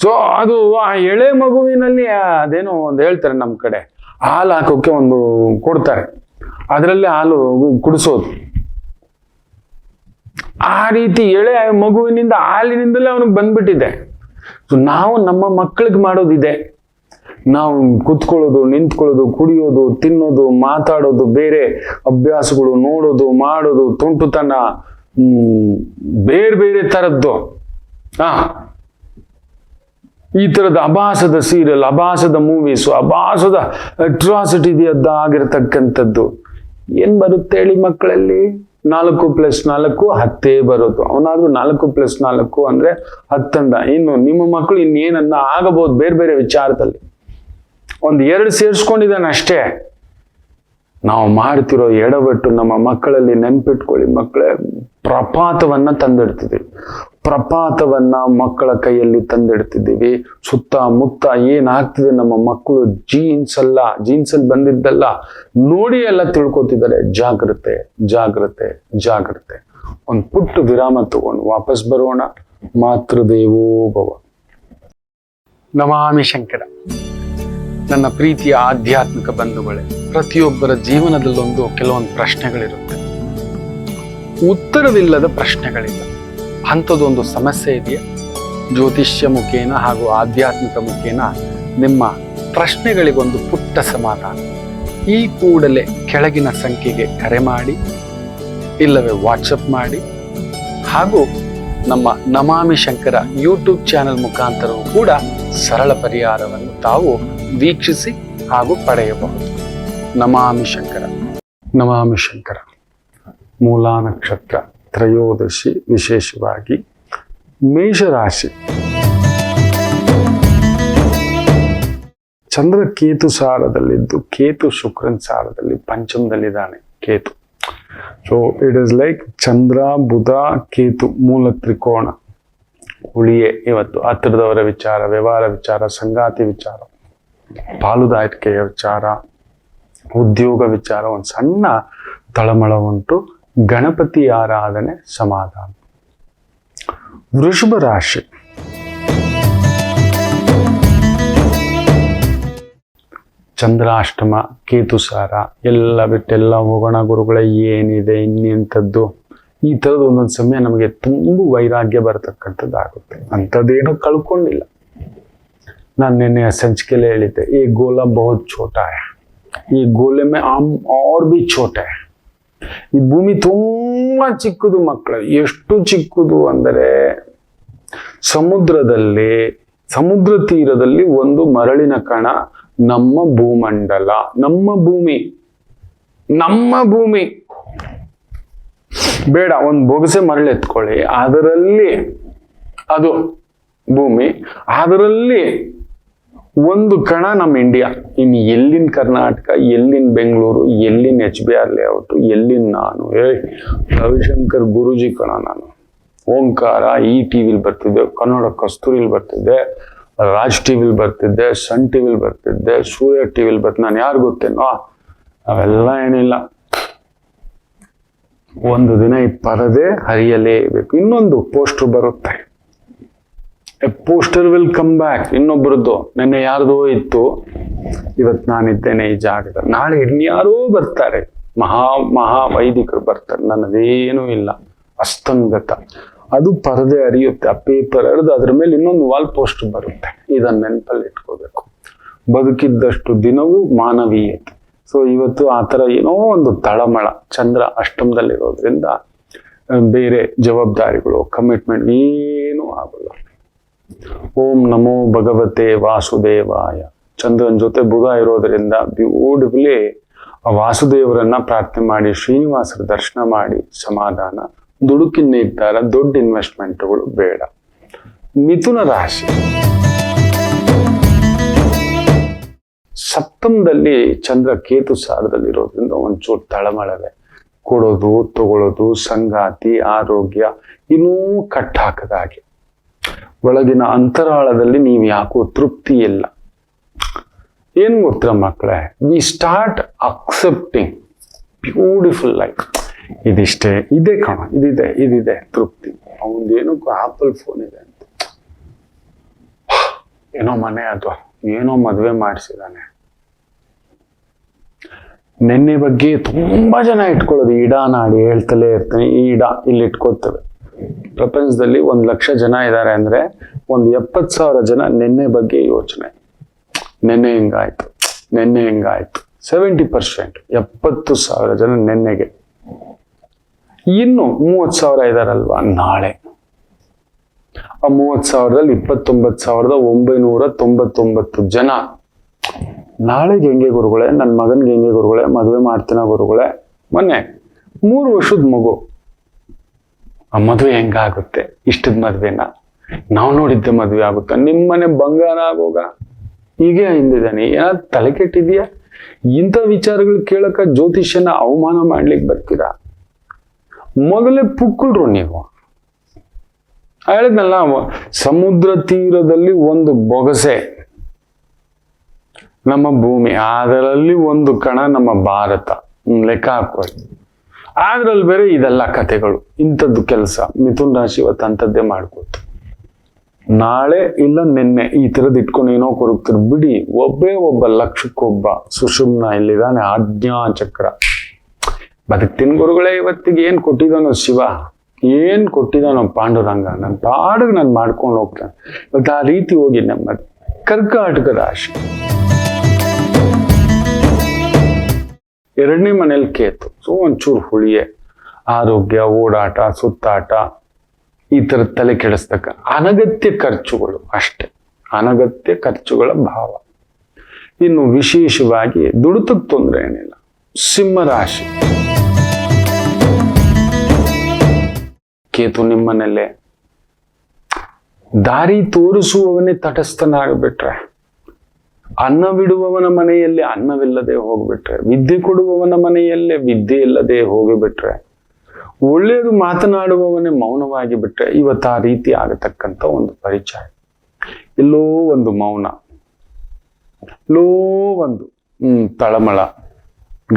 ಸೊ ಅದು ಆ ಎಳೆ ಮಗುವಿನಲ್ಲಿ ಅದೇನೋ ಒಂದು ಹೇಳ್ತಾರೆ ನಮ್ ಕಡೆ, ಹಾಲು ಹಾಕೋಕೆ ಒಂದು ಕೊಡ್ತಾರೆ, ಅದರಲ್ಲಿ ಹಾಲು ಕುಡಿಸೋದು. ಆ ರೀತಿ ಎಳೆ ಮಗುವಿನಿಂದ ಹಾಲಿನಿಂದಲೇ ಅವನಿಗೆ ಬಂದ್ಬಿಟ್ಟಿದೆ. ಸೊ ನಾವು ನಮ್ಮ ಮಕ್ಕಳಿಗೆ ಮಾಡೋದಿದೆ. ನಾವು ಕುತ್ಕೊಳ್ಳೋದು, ನಿಂತ್ಕೊಳ್ಳೋದು, ಕುಡಿಯೋದು, ತಿನ್ನೋದು, ಮಾತಾಡೋದು, ಬೇರೆ ಅಭ್ಯಾಸಗಳು, ನೋಡೋದು, ಮಾಡೋದು, ತುಂಟುತನ, ಬೇರೆ ಬೇರೆ ತರದ್ದು. ಈ ತರದ ಅಭಾಸದ ಸೀರಿಯಲ್, ಅಭಾಸದ ಮೂವೀಸು, ಅಭಾಸದ ಅಟ್ರಾಸಿಟಿ ಆಗಿರತಕ್ಕಂಥದ್ದು ಏನ್ ಬರುತ್ತೆ ಹೇಳಿ ಮಕ್ಕಳಲ್ಲಿ? 4+4 10 ಬರೋದು. ಅವನಾದ್ರೂ 4+4 ಅಂದ್ರೆ 10 ಅಂದ. ಇನ್ನು ನಿಮ್ಮ ಮಕ್ಕಳು ಇನ್ನೇನನ್ನ ಆಗಬಹುದು ಬೇರೆ ಬೇರೆ ವಿಚಾರದಲ್ಲಿ. 1-2 ಸೇರಿಸ್ಕೊಂಡಿದ್ದಾನೆ ಅಷ್ಟೇ. ನಾವು ಮಾಡ್ತಿರೋ ಎಡವಟ್ಟು ನಮ್ಮ ಮಕ್ಕಳಲ್ಲಿ ನೆನ್ಪಿಟ್ಕೊಳ್ಳಿ ಮಕ್ಕಳೇ, ಪ್ರಪಾತವನ್ನ ತಂದಿಡ್ತಿದ್ದೀವಿ. ಪ್ರಪಾತವನ್ನ ಮಕ್ಕಳ ಕೈಯಲ್ಲಿ ತಂದಿಡ್ತಿದ್ದೀವಿ. ಸುತ್ತಮುತ್ತ ಏನಾಗ್ತಿದೆ ನಮ್ಮ ಮಕ್ಕಳು ಜೀನ್ಸಲ್ಲಿ ಬಂದಿದ್ದಲ್ಲ ನೋಡಿ ಎಲ್ಲ ತಿಳ್ಕೊತಿದ್ದಾರೆ. ಜಾಗ್ರತೆ ಜಾಗ್ರತೆ ಜಾಗ್ರತೆ. ಒಂದು ಪುಟ್ಟ ವಿರಾಮ ತಗೊಂಡು ವಾಪಸ್ ಬರೋಣ. ಮಾತೃದೇವೋ ಭವ. ನಮಾಮಿ ಶಂಕರ. ನನ್ನ ಪ್ರೀತಿಯ ಆಧ್ಯಾತ್ಮಿಕ ಬಂಧುಗಳೇ, ಪ್ರತಿಯೊಬ್ಬರ ಜೀವನದಲ್ಲೊಂದು ಕೆಲವೊಂದು ಪ್ರಶ್ನೆಗಳಿರುತ್ತೆ. ಉತ್ತರವಿಲ್ಲದ ಪ್ರಶ್ನೆಗಳಿಲ್ಲ. ಅಂಥದ್ದೊಂದು ಸಮಸ್ಯೆ ಇದೆಯಾ? ಜ್ಯೋತಿಷ್ಯ ಮುಖೇನ ಹಾಗೂ ಆಧ್ಯಾತ್ಮಿಕ ಮುಖೇನ ನಿಮ್ಮ ಪ್ರಶ್ನೆಗಳಿಗೊಂದು ಪುಟ್ಟ ಸಮಾಧಾನ. ಈ ಕೂಡಲೇ ಕೆಳಗಿನ ಸಂಖ್ಯೆಗೆ ಕರೆ ಮಾಡಿ, ಇಲ್ಲವೇ ವಾಟ್ಸಪ್ ಮಾಡಿ, ಹಾಗೂ ನಮ್ಮ ನಮಾಮಿ ಶಂಕರ ಯೂಟ್ಯೂಬ್ ಚಾನೆಲ್ ಮುಖಾಂತರವೂ ಕೂಡ ಸರಳ ಪರಿಹಾರವನ್ನು ತಾವು ವೀಕ್ಷಿಸಿ ಹಾಗೂ ಪಡೆಯಬಹುದು. ನಮಾಮಿ ಶಂಕರ. ನಮಾಮಿ ಶಂಕರ. ಮೂಲ ನಕ್ಷತ್ರ ತ್ರಯೋದಶಿ, ವಿಶೇಷವಾಗಿ ಮೇಷರಾಶಿ. ಚಂದ್ರ ಕೇತು ಸಾರದಲ್ಲಿದ್ದು, ಕೇತು ಶುಕ್ರನ್ ಸಾರದಲ್ಲಿ ಪಂಚಮದಲ್ಲಿದ್ದಾನೆ Ketu. So it is like Chandra Budha Ketu moola trikona. ಉಳಿಯೇ ಇವತ್ತು ಹತ್ತಿರದವರ ವಿಚಾರ, ವ್ಯವಹಾರ ವಿಚಾರ, ಸಂಗಾತಿ ವಿಚಾರ, ಪಾಲುದಾರಿಕೆಯ ವಿಚಾರ, ಉದ್ಯೋಗ ವಿಚಾರ, ಒಂದು ಸಣ್ಣ ತಳಮಳ ಉಂಟು. ಗಣಪತಿ ಆರಾಧನೆ, ಸಮಾಧಾನ. ವೃಷಭ ರಾಶಿ. ಚಂದ್ರಾಷ್ಟಮ, ಕೇತು ಸಾರ, ಎಲ್ಲ ಬಿಟ್ಟೆಲ್ಲ ಹೋಗೋಣ ಗುರುಗಳೇ, ಏನಿದೆ ಇನ್ನೆಂಥದ್ದು, ಈ ಥರದ್ದು ಒಂದೊಂದು ಸಮಯ ನಮಗೆ ತುಂಬ ವೈರಾಗ್ಯ ಬರತಕ್ಕಂಥದ್ದು ಆಗುತ್ತೆ. ಅಂಥದ್ದೇನು ಕಳ್ಕೊಂಡಿಲ್ಲ. ನಾನು ನಿನ್ನೆ ಸಂಚಿಕೆಯಲ್ಲಿ ಹೇಳಿದ್ದೆ, ಈ ಗೋಲ ಬಹುತ್ ಛೋಟ ಹೈ, ಈ ಗೋಲೆ ಮೇ ಆಮ್ ಔರ್ ಭಿ ಛೋಟ ಹೈ. ಈ ಭೂಮಿ ತುಂಬಾ ಚಿಕ್ಕದು ಮಕ್ಕಳು. ಎಷ್ಟು ಚಿಕ್ಕದು ಅಂದರೆ ಸಮುದ್ರ ತೀರದಲ್ಲಿ ಒಂದು ಮರಳಿನ ಕಣ ನಮ್ಮ ಭೂಮಂಡಲ, ನಮ್ಮ ಭೂಮಿ. ಬೇಡ, ಒಂದು ಬೊಗಸೆ ಮರಳು ಎತ್ಕೊಳ್ಳಿ, ಅದರಲ್ಲಿ ಅದು ಭೂಮಿ, ಅದರಲ್ಲಿ ಒಂದು ಕಣ ನಮ್ಮ ಇಂಡಿಯಾ. ಇನ್ನು ಎಲ್ಲಿನ ಕರ್ನಾಟಕ, ಎಲ್ಲಿನ ಬೆಂಗಳೂರು, ಎಲ್ಲಿನ HBR ಲೇಔಟ್, ಎಲ್ಲಿನ ನಾನು ರವಿಶಂಕರ್ ಗುರುಜಿ ಕಣ ನಾನು. ಓಂಕಾರ ಈ ಟಿವಿಲಿ ಬರ್ತಿದ್ದೆ, ಕನ್ನಡ ಕಸ್ತೂರಿಲಿ ಬರ್ತಿದ್ದೆ, ರಾಜ್ ಟಿವಿಲಿ ಬರ್ತಿದ್ದೆ, ಸನ್ ಟಿವಿಲಿ ಬರ್ತಿದ್ದೆ, ಸೂರ್ಯ ಟಿವಿಲಿ ಬರ್ತಿದ್ದೆ. ನಾನು ಯಾರು ಗೊತ್ತೇನೋ? ಅವೆಲ್ಲ ಏನಿಲ್ಲ. ಒಂದು ದಿನ ಈ ಪರದೆ ಹರಿಯಲೇಬೇಕು. ಇನ್ನೊಂದು ಪೋಸ್ಟರ್ ಬರುತ್ತೆ, a poster will come back. ಇನ್ನೊಬ್ಬರದ್ದು ನೆನ್ನೆ ಯಾರ್ದೋ ಇತ್ತು, ಇವತ್ತು ನಾನಿದ್ದೇನೆ ಈ ಜಾಗದಲ್ಲಿ, ನಾಳೆ ಇನ್ಯಾರೋ ಬರ್ತಾರೆ, ಮಹಾ ವೈದಿಕರು ಬರ್ತಾರೆ, ನನ್ನದೇನೂ ಇಲ್ಲ, ಅಸ್ತಂಗತ. ಅದು ಪರದೆ ಹರಿಯುತ್ತೆ, ಆ ಪೇಪರ್ ಹರಿದು ಅದ್ರ ಮೇಲೆ ಇನ್ನೊಂದು ವಾಲ್ ಪೋಸ್ಟರ್ ಬರುತ್ತೆ. ಇದನ್ನ ನೆನಪಲ್ಲಿ ಇಟ್ಕೋಬೇಕು. ಬದುಕಿದ್ದಷ್ಟು ದಿನವೂ ಮಾನವೀಯತೆ. ಸೊ ಇವತ್ತು ಆ ಥರ ಏನೋ ಒಂದು ತಳಮಳ. ಚಂದ್ರ ಅಷ್ಟಮದಲ್ಲಿರೋದ್ರಿಂದ ಬೇರೆ ಜವಾಬ್ದಾರಿಗಳು, ಕಮಿಟ್ಮೆಂಟ್ ಏನೂ ಆಗಲ್ಲ. ಓಂ ನಮೋ ಭಗವತೆ ವಾಸುದೇವಾಯ. ಚಂದ್ರನ ಜೊತೆ ಬುಧ ಇರೋದ್ರಿಂದ ಬ್ಯೂಟಿಫುಲಿ ವಾಸುದೇವರನ್ನ ಪ್ರಾರ್ಥನೆ ಮಾಡಿ, ಶ್ರೀನಿವಾಸರ ದರ್ಶನ ಮಾಡಿ ಸಮಾಧಾನ. ದುಡುಕಿನ ನಿರ್ಧಾರ, ದೊಡ್ಡ ಇನ್ವೆಸ್ಟ್ಮೆಂಟ್ಗಳು ಬೇಡ. ಮಿಥುನ ರಾಶಿ. ಸಪ್ತಮದಲ್ಲಿ ಚಂದ್ರ ಕೇತು ಸಾರದಲ್ಲಿರೋದ್ರಿಂದ ಒಂಚೂರು ತಳಮಳವೆ. ಕೊಡೋದು ತಗೊಳ್ಳೋದು, ಸಂಗಾತಿ, ಆರೋಗ್ಯ ಇನ್ನೂ ಕಟ್ ಹಾಕದ ಹಾಗೆ. ಒಳಗಿನ ಅಂತರಾಳದಲ್ಲಿ ನೀವು ಯಾಕೋ ತೃಪ್ತಿ ಇಲ್ಲ. ಏನ್ ಗೊತ್ತರ ಮಕ್ಕಳೇ, we start accepting beautiful life. ಇದಿಷ್ಟೇ ಇದೆ ಕಣ, ಇದಿದೆ ತೃಪ್ತಿ. ಅವನದೇನಕ್ಕೂ ಆಪಲ್ ಫೋನ್ ಇದೆ ಅಂತ, ಏನೋ ಮನೆ ಅಥವಾ ಏನೋ ಮದುವೆ ಮಾಡಿಸಿದಾನೆ. ನೆನ್ನೆ ಬಗ್ಗೆ ತುಂಬಾ ಜನ ಇಟ್ಕೊಳ್ಳೋದು, ಇಡ ನಾಡಿ ಹೇಳ್ತಲೇ ಇರ್ತೀನಿ. ಈ ಇಡ ಇಲ್ಲಿ ಇಟ್ಕೋತೇವೆ. ಪ್ರಪಂಚದಲ್ಲಿ 1,00,000 ಜನ ಇದ್ದಾರೆ ಅಂದ್ರೆ 70,000 ಜನ ನಿನ್ನೆ ಬಗ್ಗೆ ಯೋಚನೆ. ನೆನ್ನೆ ಹಿಂಗಾಯ್ತು, ನೆನ್ನೆ ಹಿಂಗಾಯ್ತು. 70%, 70,000 ಜನ ನೆನ್ನೆಗೆ. ಇನ್ನು 30,000 ಇದಾರಲ್ವಾ ನಾಳೆ. ಆ 30,000ದಲ್ಲಿ 29,999 ಜನ ನಾಳೆಗೆ ಹೆಂಗೆ ಗುರುಗಳೇ, ನನ್ನ ಮಗನ್ಗೆ ಹೆಂಗೆ ಗುರುಗಳೇ, ಮದುವೆ ಮಾಡ್ತೀನ ಗುರುಗಳೇ. ಮೊನ್ನೆ 3 ವರ್ಷದ ಮಗು, ಆ ಮದುವೆ ಹೆಂಗಾಗುತ್ತೆ? ಇಷ್ಟದ ಮದ್ವೆನ ನಾವು ನೋಡಿದ್ದೆ ಮದ್ವೆ ಆಗುತ್ತಾ? ನಿಮ್ಮನೆ ಬಂಗಾರ ಆಗೋಗ ಹೀಗೆ ಹಿಂದಿದ್ದಾನೆ. ಏನಾದ್ರು ತಲೆ ಕೆಟ್ಟಿದ್ಯಾ? ಇಂಥ ವಿಚಾರಗಳು ಕೇಳಕ ಜ್ಯೋತಿಷ್ಯನ ಅವಮಾನ ಮಾಡ್ಲಿಕ್ಕೆ ಬರ್ತೀರಾ? ಮೊದಲೇ ಪುಕ್ಕಳ್ರು ನೀವು. ಹೇಳಿದ್ನಲ್ಲ, ಸಮುದ್ರ ತೀರದಲ್ಲಿ ಒಂದು ಬೊಗಸೆ ನಮ್ಮ ಭೂಮಿ, ಅದರಲ್ಲಿ ಒಂದು ಕಣ ನಮ್ಮ ಭಾರತ. ಲೆಕ್ಕ ಹಾಕೊಳ್ಳಿ. ಅದ್ರಲ್ಲಿ ಬೇರೆ ಇದೆಲ್ಲ ಕಥೆಗಳು, ಇಂಥದ್ದು ಕೆಲಸ. ಮಿಥುನ್ ರಾಶಿ ಇವತ್ತು ಅಂಥದ್ದೇ ಮಾಡ್ಕೋತು. ನಾಳೆ ಇಲ್ಲ ನಿನ್ನೆ ಈ ಥರದ್ದು ಇಟ್ಕೊಂಡು ಏನೋ ಕೊರಗ್ತಿರ್ ಬಿಡಿ. ಒಬ್ಬ 1,00,000ಕ್ಕೊಬ್ಬ ಸುಷುಮ್ನ ಇಲ್ಲಿದ್ದಾನೆ, ಆಜ್ಞಾ ಚಕ್ರ. ಬದುಕ್ತಿನ ಗುರುಗಳೇ. ಇವತ್ತಿಗೆ ಏನ್ ಕೊಟ್ಟಿದಾನೋ ಶಿವ, ಏನ್ ಕೊಟ್ಟಿದಾನೋ ಪಾಂಡುರಂಗ, ನನ್ನ ಪಾಡಿಗೆ ನಾನು ಮಾಡ್ಕೊಂಡು ಹೋಗ್ತಾನೆ. ಇವತ್ತು ಆ ರೀತಿ ಹೋಗಿ ನೆಮ್ಮದಿ. ಕರ್ಕಾಟಕ ರಾಶಿ 2ನೇ ಮನೇಲಿ ಕೇತು. ಸೊ ಒಂಚೂರು ಹುಳಿಯೇ, ಆರೋಗ್ಯ, ಓಡಾಟ, ಸುತ್ತಾಟ, ಈ ಥರದ ತಲೆ ಕೆಡಿಸ್ತಕ್ಕ ಅನಗತ್ಯ ಖರ್ಚುಗಳು ಅಷ್ಟೇ. ಅನಗತ್ಯ ಖರ್ಚುಗಳ ಭಾವ. ಇನ್ನು ವಿಶೇಷವಾಗಿ ದುಡಿತಕ್ಕೆ ತೊಂದರೆ ಏನಿಲ್ಲ. ಸಿಂಹ ರಾಶಿ ಕೇತು ನಿಮ್ಮನಲ್ಲೇ. ದಾರಿ ತೋರಿಸುವವನೇ ತಟಸ್ಥನಾಗ್ಬಿಟ್ರೆ, ಅನ್ನವಿಡುವವನ ಮನೆಯಲ್ಲಿ ಅನ್ನವಿಲ್ಲದೆ ಹೋಗ್ಬಿಟ್ರೆ, ವಿದ್ಯೆ ಕೊಡುವವನ ಮನೆಯಲ್ಲೇ ವಿದ್ಯೆ ಇಲ್ಲದೆ ಹೋಗಿಬಿಟ್ರೆ, ಒಳ್ಳೆಯದು ಮಾತನಾಡುವವನೇ ಮೌನವಾಗಿ ಬಿಟ್ರೆ, ಇವತ್ತು ಆ ರೀತಿ ಆಗತಕ್ಕಂಥ ಒಂದು ಪರಿಚಯ. ಎಲ್ಲೋ ಒಂದು ಮೌನ, ಎಲ್ಲೋ ಒಂದು ತಳಮಳ,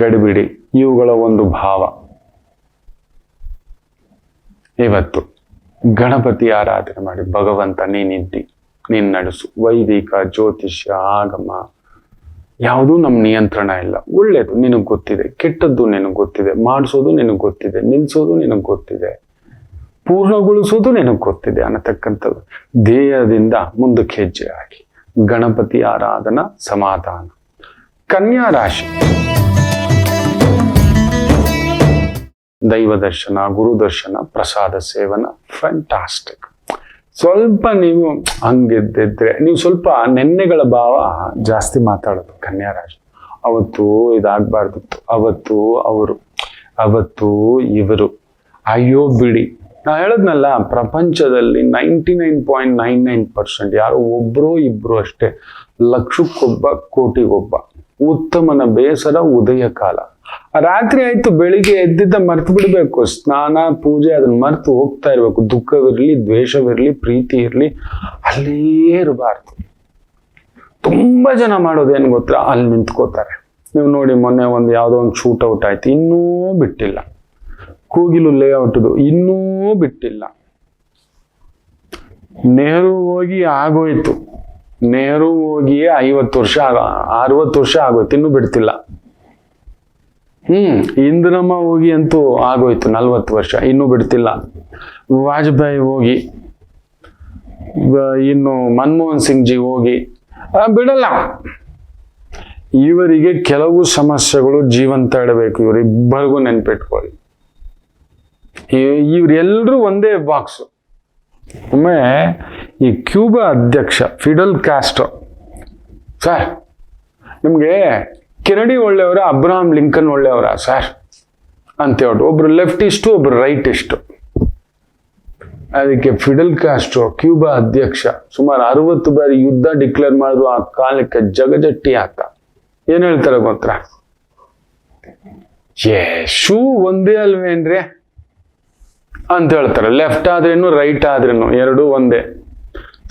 ಗಡಿಬಿಡಿ, ಇವುಗಳ ಒಂದು ಭಾವ. ಇವತ್ತು ಗಣಪತಿ ಆರಾಧನೆ ಮಾಡಿ, ಭಗವಂತ ನೀನಿದ್ದಿ, ನೀನ್ ನಡೆಸು. ವೈದಿಕ, ಜ್ಯೋತಿಷ್ಯ, ಆಗಮ ಯಾವುದೂ ನಮ್ಮ ನಿಯಂತ್ರಣ ಇಲ್ಲ. ಒಳ್ಳೇದು ನಿನಗೆ ಗೊತ್ತಿದೆ, ಕೆಟ್ಟದ್ದು ನಿನಗೆ ಗೊತ್ತಿದೆ, ಮಾಡಿಸೋದು ನಿನಗೆ ಗೊತ್ತಿದೆ, ನಿಲ್ಸೋದು ನಿನಗೆ ಗೊತ್ತಿದೆ, ಪೂರ್ಣಗೊಳಿಸೋದು ನಿನಗೆ ಗೊತ್ತಿದೆ ಅನ್ನತಕ್ಕಂಥದ್ದು ಧ್ಯೇಯದಿಂದ ಮುಂದಕ್ಕೆ ಹೆಜ್ಜೆ ಹಾಕಿ. ಗಣಪತಿ ಆರಾಧನಾ, ಸಮಾಧಾನ. ಕನ್ಯಾ ರಾಶಿ ದೈವ ದರ್ಶನ, ಗುರು ದರ್ಶನ, ಪ್ರಸಾದ ಸೇವನ, ಫ್ಯಾಂಟಾಸ್ಟಿಕ್. ಸ್ವಲ್ಪ ನೀವು ಹಂಗಿದ್ದಿದ್ರೆ, ನೀವು ಸ್ವಲ್ಪ ನೆನ್ನೆಗಳ ಭಾವ ಜಾಸ್ತಿ ಮಾತಾಡೋದು ಕನ್ಯಾ ರಾಶಿ. ಅವತ್ತು ಇದಾಗಬಾರ್ದಿತ್ತು, ಅವತ್ತು ಅವರು, ಅವತ್ತು ಇವರು, ಅಯ್ಯೋ ಬಿಡಿ. ನಾ ಹೇಳದ್ನಲ್ಲ, ಪ್ರಪಂಚದಲ್ಲಿ 99.99% ಯಾರೋ ಒಬ್ರು ಇಬ್ರು ಅಷ್ಟೇ, 1,00,000ಕ್ಕೊಬ್ಬ, ಕೋಟಿಗೊಬ್ಬ. ಉತ್ತಮನ ಬೇಸರ ಉದಯ ಕಾಲ. ರಾತ್ರಿ ಆಯ್ತು, ಬೆಳಿಗ್ಗೆ ಎದ್ದಿದ್ದ ಮರ್ತು ಬಿಡ್ಬೇಕು. ಸ್ನಾನ, ಪೂಜೆ ಅದನ್ನ ಮರ್ತು ಹೋಗ್ತಾ ಇರ್ಬೇಕು. ದುಃಖವಿರ್ಲಿ, ದ್ವೇಷವಿರ್ಲಿ, ಪ್ರೀತಿ ಇರ್ಲಿ, ಅಲ್ಲೇ ಇರಬಾರ್ದು. ತುಂಬಾ ಜನ ಮಾಡೋದೇನು ಗೊತ್ತಾ, ಅಲ್ಲಿ ನಿಂತ್ಕೋತಾರೆ. ನೀವು ನೋಡಿ, ಮೊನ್ನೆ ಯಾವುದೋ ಒಂದು ಶೂಟ್ ಔಟ್ ಆಯ್ತು, ಇನ್ನೂ ಬಿಟ್ಟಿಲ್ಲ. ಕೂಗಿಲು ಲೇಔಟ್ದು ಇನ್ನೂ ಬಿಟ್ಟಿಲ್ಲ. ನೆಹರು ಹೋಗಿ ಆಗೋಯ್ತು, ನೆಹರು ಹೋಗಿಯೇ 50 ವರ್ಷ 60 ವರ್ಷ ಆಗೋಯ್ತು, ಇನ್ನೂ ಬಿಡ್ತಿಲ್ಲ. ಇಂದಿರಮ್ಮ ಹೋಗಿ ಅಂತೂ ಆಗೋಯ್ತು 40 ವರ್ಷ, ಇನ್ನೂ ಬಿಡ್ತಿಲ್ಲ. ವಾಜಪೇಯಿ ಹೋಗಿ, ಇನ್ನು ಮನಮೋಹನ್ ಸಿಂಗ್ ಜಿ ಹೋಗಿ ಬಿಡಲ್ಲ. ಇವರಿಗೆ ಕೆಲವು ಸಮಸ್ಯೆಗಳು ಜೀವಂತ ಇಡಬೇಕು. ಇವರಿಬ್ಬರಿಗೂ ನೆನ್ಪಿಟ್ಕೊಳ್ಳಿ, ಇವರೆಲ್ಲರೂ ಒಂದೇ ಬಾಕ್ಸ್. ಒಮ್ಮೆ ಈ ಕ್ಯೂಬಾ ಅಧ್ಯಕ್ಷ ಫಿಡೆಲ್ ಕ್ಯಾಸ್ಟ್ರೋ, ಸರ್ ನಿಮ್ಗೆ ಕೆನಡಿ ಒಳ್ಳೆಯವರ, ಅಬ್ರಹಾಂ ಲಿಂಕನ್ ಒಳ್ಳೆಯವರ ಸರ್ ಅಂತ ಹೇಳಿ, ಒಬ್ರು ಲೆಫ್ಟಿಸ್ಟು, ಒಬ್ರು ರೈಟಿಸ್ಟು. ಅದಕ್ಕೆ ಫಿಡೆಲ್ ಕ್ಯಾಸ್ಟ್ರೋ ಕ್ಯೂಬಾ ಅಧ್ಯಕ್ಷ ಸುಮಾರು 60 ಬಾರಿ ಯುದ್ಧ ಡಿಕ್ಲೇರ್ ಮಾಡಿದ್ರು. ಆ ಕಾಲಕ್ಕೆ ಜಗಜಟ್ಟಿ ಆತ. ಏನ್ ಹೇಳ್ತಾರೆ ಗೊತ್ತಾ, ಶೂ ಒಂದೇ ಅಲ್ವೇನ್ರಿ ಅಂತ ಹೇಳ್ತಾರೆ. ಲೆಫ್ಟ್ ಆದ್ರೇನು, ರೈಟ್ ಆದ್ರೇನು, ಎರಡೂ ಒಂದೇ.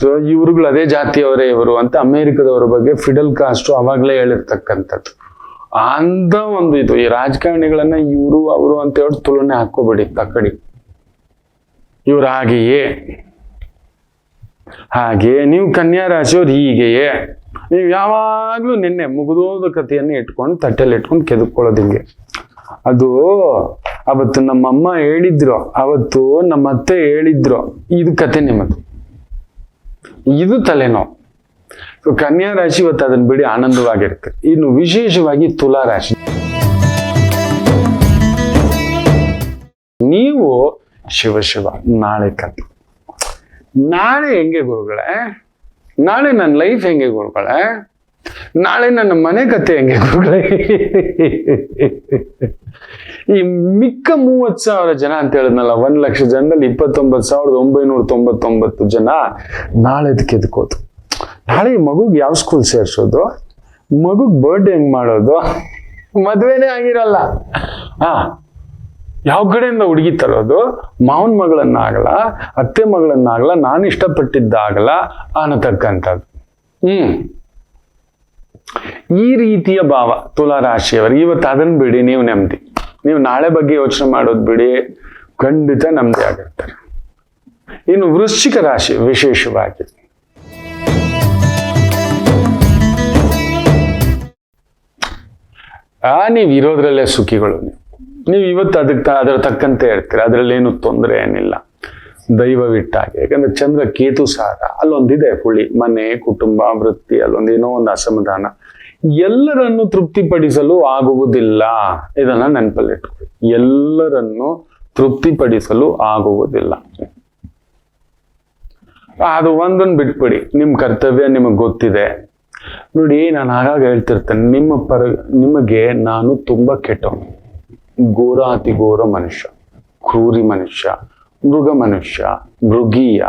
ಸೊ ಇವ್ರುಗಳು ಅದೇ ಜಾತಿಯವರೇ ಇವರು ಅಂತ ಅಮೆರಿಕದವರ ಬಗ್ಗೆ ಫಿಡೆಲ್ ಕಾಸ್ಟ್ರೋ ಅವಾಗ್ಲೇ ಹೇಳಿರ್ತಕ್ಕಂಥದ್ದು. ಅಂತ ಒಂದು ಇದು. ಈ ರಾಜಕಾರಣಿಗಳನ್ನ ಇವರು ಅವರು ಅಂತ ಹೇಳಿ ತುಲನೆ ಹಾಕೋಬೇಡಿ ತಕ್ಕಡಿ. ಇವ್ರು ಹಾಗೆಯೇ ನೀವು ಕನ್ಯಾ ರಾಶಿಯವ್ರು ಹೀಗೆಯೇ. ನೀವು ಯಾವಾಗ್ಲೂ ನಿನ್ನೆ ಮುಗಿದೋದ ಕಥೆಯನ್ನ ಇಟ್ಕೊಂಡು ತಟ್ಟೆಲ್ಲಿ ಇಟ್ಕೊಂಡು ಕೆದಕೊಳ್ಳೋದು ಹಿಂಗೆ. ಅದು ಅವತ್ತು ನಮ್ಮಮ್ಮ ಹೇಳಿದ್ರು, ಅವತ್ತು ನಮ್ಮ ಅತ್ತೆ ಹೇಳಿದ್ರು, ಇದು ಕತೆ ನಿಮ್ಮದು, ಇದು ತಲೆನೋವು. ಕನ್ಯಾ ರಾಶಿ ಇವತ್ತು ಅದನ್ನ ಬಿಡಿ ಆನಂದವಾಗಿರುತ್ತೆ. ಇನ್ನು ವಿಶೇಷವಾಗಿ ತುಲಾ ರಾಶಿ, ನೀವು ಶಿವ ನಾಳೆ ಕತೆ, ನಾಳೆ ಹೆಂಗೆ ಗುರುಗಳೇ, ನಾಳೆ ನನ್ನ ಲೈಫ್ ಹೆಂಗೆ ಗುರುಗಳೇ, ನಾಳೆ ನನ್ನ ಮನೆ ಕತೆ ಹೆಂಗೆ ಗುರುಗಳೇ. ಈ ಮಿಕ್ಕ 30,000 ಜನ ಅಂತ ಹೇಳಿದ್ನಲ್ಲ, 1,00,000 ಜನದಲ್ಲಿ 29,999 ಜನ ನಾಳೆ ಎದಕ್ಕೋದು, ನಾಳೆ ಮಗುಗೆ ಯಾವ ಸ್ಕೂಲ್ ಸೇರ್ಸೋದು, ಮಗುಗ್ ಬರ್ಡೇ ಹೆಂಗ್ ಮಾಡೋದು, ಮದ್ವೆನೇ ಆಗಿರಲ್ಲ, ಯಾವ ಕಡೆಯಿಂದ ಹುಡುಗಿ ತರೋದು, ಮಾವನ ಮಗಳನ್ನಾಗಲ್ಲ, ಅತ್ತೆ ಮಗಳನ್ನಾಗಲ್ಲ, ನಾನು ಇಷ್ಟಪಟ್ಟಿದ್ದಾಗಲ್ಲ ಅನ್ನತಕ್ಕಂಥದ್ದು. ಈ ರೀತಿಯ ಭಾವ ತುಲಾ ರಾಶಿಯವರು. ಇವತ್ತು ಅದನ್ನ ಬಿಡಿ, ನೀವು ನೆಮ್ಮದಿ, ನೀವು ನಾಳೆ ಬಗ್ಗೆ ಯೋಚನೆ ಮಾಡೋದು ಬಿಡಿ, ಖಂಡಿತ ನೆಮ್ಮದಿ ಆಗಿರ್ತಾರೆ. ಇನ್ನು ವೃಶ್ಚಿಕ ರಾಶಿ ವಿಶೇಷವಾಗಿ, ನೀವು ಇರೋದ್ರಲ್ಲೇ ಸುಖಿಗಳು. ನೀವು ಇವತ್ತು ಅದರ ತಕ್ಕಂತೆ ಇರ್ತೀರ, ಅದರಲ್ಲೇನು ತೊಂದರೆ ಏನಿಲ್ಲ, ದೈವವಿಟ್ಟಾಗೆ. ಯಾಕಂದ್ರೆ ಚಂದ್ರ ಕೇತು ಸಾರ ಅಲ್ಲೊಂದಿದೆ ಹುಳಿ, ಮನೆ ಕುಟುಂಬ ವೃತ್ತಿ, ಅಲ್ಲೊಂದೇನೋ ಒಂದು ಅಸಮಾಧಾನ, ಎಲ್ಲರನ್ನು ತೃಪ್ತಿಪಡಿಸಲು ಆಗುವುದಿಲ್ಲ. ಇದನ್ನ ನೆನಪಲ್ಲಿಟ್ಕೊಳ್ಳಿ, ಎಲ್ಲರನ್ನು ತೃಪ್ತಿಪಡಿಸಲು ಆಗುವುದಿಲ್ಲ. ಅದು ಒಂದನ್ನು ಬಿಟ್ಬಿಡಿ, ನಿಮ್ ಕರ್ತವ್ಯ ನಿಮಗೆ ಗೊತ್ತಿದೆ. ನೋಡಿ, ನಾನು ಆಗಾಗ ಹೇಳ್ತಿರ್ತೇನೆ, ನಿಮಗೆ ನಾನು ತುಂಬಾ ಕೆಟ್ಟವನು, ಘೋರಾತಿ ಘೋರ ಮನುಷ್ಯ, ಕ್ರೂರಿ ಮನುಷ್ಯ, ಮೃಗ ಮನುಷ್ಯ, ಮೃಗೀಯ,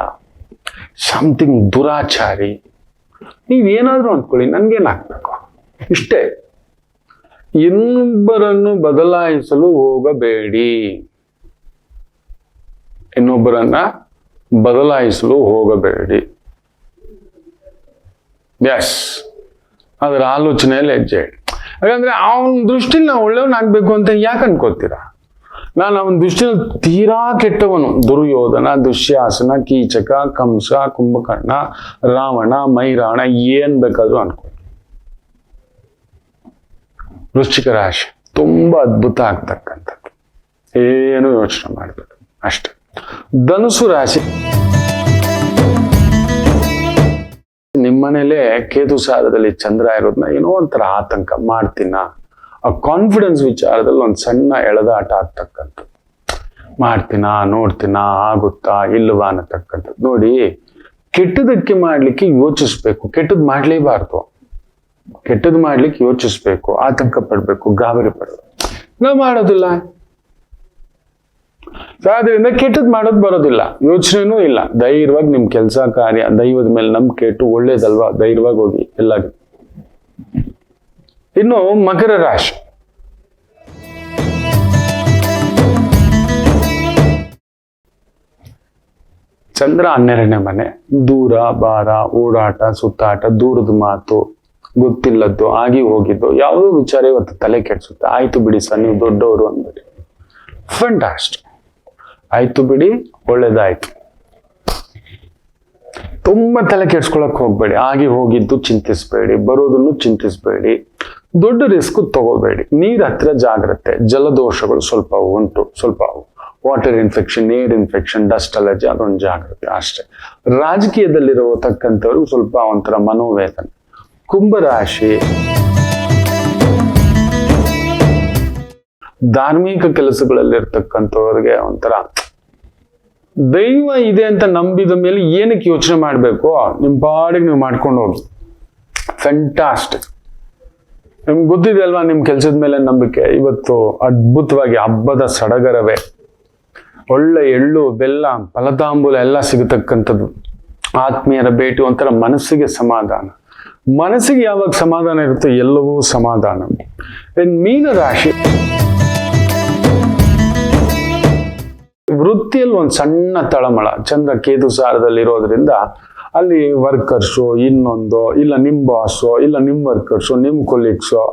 ಸಮಥಿಂಗ್ ದುರಾಚಾರಿ, ನೀವೇನಾದ್ರೂ ಅಂದ್ಕೊಳ್ಳಿ, ನನ್ಗೇನಾಗ್ಬೇಕು ಇಷ್ಟೇ. ಇನ್ನೊಬ್ಬರನ್ನು ಬದಲಾಯಿಸಲು ಹೋಗಬೇಡಿ, ಇನ್ನೊಬ್ಬರನ್ನ ಬದಲಾಯಿಸಲು ಹೋಗಬೇಡಿ. ಎಸ್, ಅದರ ಆಲೋಚನೆಯಲ್ಲಿ ಹೆಜ್ಜೆ ಇಡಿ. ಯಾಕಂದ್ರೆ ಅವನ ದೃಷ್ಟಿಲಿ ನಾವು ಒಳ್ಳೆಯವನಾಗ್ಬೇಕು ಅಂತ ಯಾಕೆ ಅನ್ಕೋತೀರಾ? ನಾನು ಅವನ ದೃಷ್ಟಿಯಲ್ಲಿ ತೀರಾ ಕೆಟ್ಟವನು, ದುರ್ಯೋಧನ, ದುಶ್ಯಾಸನ, ಕೀಚಕ, ಕಂಸ, ಕುಂಭಕರ್ಣ, ರಾವಣ, ಮೈರಾಣ, ಏನ್ ಬೇಕಾದ್ರೂ ಅನ್ಕೋ. ವೃಶ್ಚಿಕ ರಾಶಿ ತುಂಬಾ ಅದ್ಭುತ ಆಗ್ತಕ್ಕಂಥದ್ದು, ಏನು ಯೋಚನೆ ಮಾಡಬೇಕು ಅಷ್ಟೆ. ಧನುಸು ರಾಶಿ, ನಿಮ್ಮನೇಲೆ ಕೇತು ಸಾರದಲ್ಲಿ ಚಂದ್ರ ಇರೋದನ್ನ ಏನೋ ಒಂಥರ ಆತಂಕ, ಮಾಡ್ತೀನ, ಆ ಕಾನ್ಫಿಡೆನ್ಸ್ ವಿಚಾರದಲ್ಲಿ ಒಂದು ಸಣ್ಣ ಎಳೆದಾಟ ಆಗ್ತಕ್ಕಂಥದ್ದು, ಮಾಡ್ತೀನ, ನೋಡ್ತೀನ, ಆಗುತ್ತಾ ಇಲ್ವಾ ಅನ್ನತಕ್ಕಂಥದ್ದು. ನೋಡಿ, ಕೆಟ್ಟದಕ್ಕೆ ಮಾಡ್ಲಿಕ್ಕೆ ಯೋಚಿಸ್ಬೇಕು, ಕೆಟ್ಟದ್ ಮಾಡ್ಲೇಬಾರ್ದು. ಕೆಟ್ಟದ್ ಮಾಡ್ಲಿಕ್ಕೆ ಯೋಚಿಸ್ಬೇಕು, ಆತಂಕ ಪಡ್ಬೇಕು, ಗಾಬರಿ ಪಡ್ಬೇಕು. ನಾವು ಮಾಡೋದಿಲ್ಲ, ಆದ್ರಿಂದ ಕೆಟ್ಟದ್ ಮಾಡೋದು ಬರೋದಿಲ್ಲ, ಯೋಚನೆನೂ ಇಲ್ಲ. ಧೈರ್ಯವಾಗಿ ನಿಮ್ ಕೆಲಸ ಕಾರ್ಯ, ದೈವದ ಮೇಲೆ ನಂಬಿಕೆ ಇಟ್ಟು, ಒಳ್ಳೇದಲ್ವಾ, ಧೈರ್ಯವಾಗಿ ಹೋಗಿ ಎಲ್ಲಾಗ. ಇನ್ನು ಮಕರ ರಾಶಿ, ಚಂದ್ರ 12ನೇ ಮನೆ, ದೂರ ಬಾರ, ಓಡಾಟ, ಸುತ್ತಾಟ, ದೂರದ ಮಾತು, ಗೊತ್ತಿಲ್ಲದ್ದು, ಆಗಿ ಹೋಗಿದ್ದು, ಯಾವುದೋ ವಿಚಾರ ಇವತ್ತು ತಲೆ ಕೆಡ್ಸುತ್ತೆ. ಆಯ್ತು ಬಿಡಿ ಸರ್, ನೀವು ದೊಡ್ಡವರು ಅಂದ್ಬಿಡಿ, ಫ್ಯಾಂಟಾಸ್ಟಿಕ್, ಆಯ್ತು ಬಿಡಿ, ಒಳ್ಳೇದಾಯ್ತು. ತುಂಬಾ ತಲೆ ಕೆಡ್ಸ್ಕೊಳಕ್ ಹೋಗ್ಬೇಡಿ, ಆಗಿ ಹೋಗಿದ್ದು ಚಿಂತಿಸ್ಬೇಡಿ, ಬರೋದನ್ನು ಚಿಂತಿಸ್ಬೇಡಿ, ದೊಡ್ಡ ರಿಸ್ಕ್ ತಗೋಬೇಡಿ. ನೀರ್ ಹತ್ರ ಜಾಗ್ರತೆ, ಜಲದೋಷಗಳು ಸ್ವಲ್ಪ ಉಂಟು, ಸ್ವಲ್ಪ water infection, air infection, dust allergy, ಅದೊಂದು ಜಾಗ್ರತೆ ಅಷ್ಟೇ. ರಾಜಕೀಯದಲ್ಲಿರತಕ್ಕಂಥವ್ರಿಗೆ ಸ್ವಲ್ಪ ಒಂಥರ ಮನೋವೇದನೆ. ಕುಂಭರಾಶಿ, ಧಾರ್ಮಿಕ ಕೆಲಸಗಳಲ್ಲಿರ್ತಕ್ಕಂಥವ್ರಿಗೆ ಒಂಥರ ದೈವ ಇದೆ ಅಂತ ನಂಬಿದ ಮೇಲೆ ಏನಕ್ಕೆ ಯೋಚನೆ ಮಾಡಬೇಕು, ನಿಮ್ ಪಾಡಿಗೆ ನೀವು ಮಾಡ್ಕೊಂಡು ಹೋಗಿ, ಫ್ಯಾಂಟಾಸ್ಟಿಕ್. ನಿಮ್ಗೆ ಗೊತ್ತಿದೆ ಅಲ್ವಾ, ನಿಮ್ ಕೆಲ್ಸದ ಮೇಲೆ ನಂಬಿಕೆ. ಇವತ್ತು ಅದ್ಭುತವಾಗಿ ಹಬ್ಬದ ಸಡಗರವೇ, ಒಳ್ಳೆ ಎಳ್ಳು ಬೆಲ್ಲ ಫಲತಾಂಬೂಲ ಎಲ್ಲ ಸಿಗತಕ್ಕಂಥದ್ದು, ಆತ್ಮೀಯರ ಭೇಟಿ, ಒಂಥರ ಮನಸ್ಸಿಗೆ ಸಮಾಧಾನ. ಮನಸ್ಸಿಗೆ ಯಾವಾಗ ಸಮಾಧಾನ ಇರುತ್ತೋ ಎಲ್ಲವೂ ಸಮಾಧಾನ. ಮೀನರಾಶಿ, ವೃತ್ತಿಯಲ್ಲಿ ಒಂದು ಸಣ್ಣ ತಳಮಳ, ಚಂದ್ರ ಕೇತು ಸಾರದಲ್ಲಿ ಇರೋದ್ರಿಂದ ಅಲ್ಲಿ ವರ್ಕರ್ಸು, ಇನ್ನೊಂದು ಇಲ್ಲ ನಿಮ್ ಬಾಸು, ಇಲ್ಲ ನಿಮ್ ವರ್ಕರ್ಸು, ನಿಮ್ ಕೊಲೀಗ್ಸು,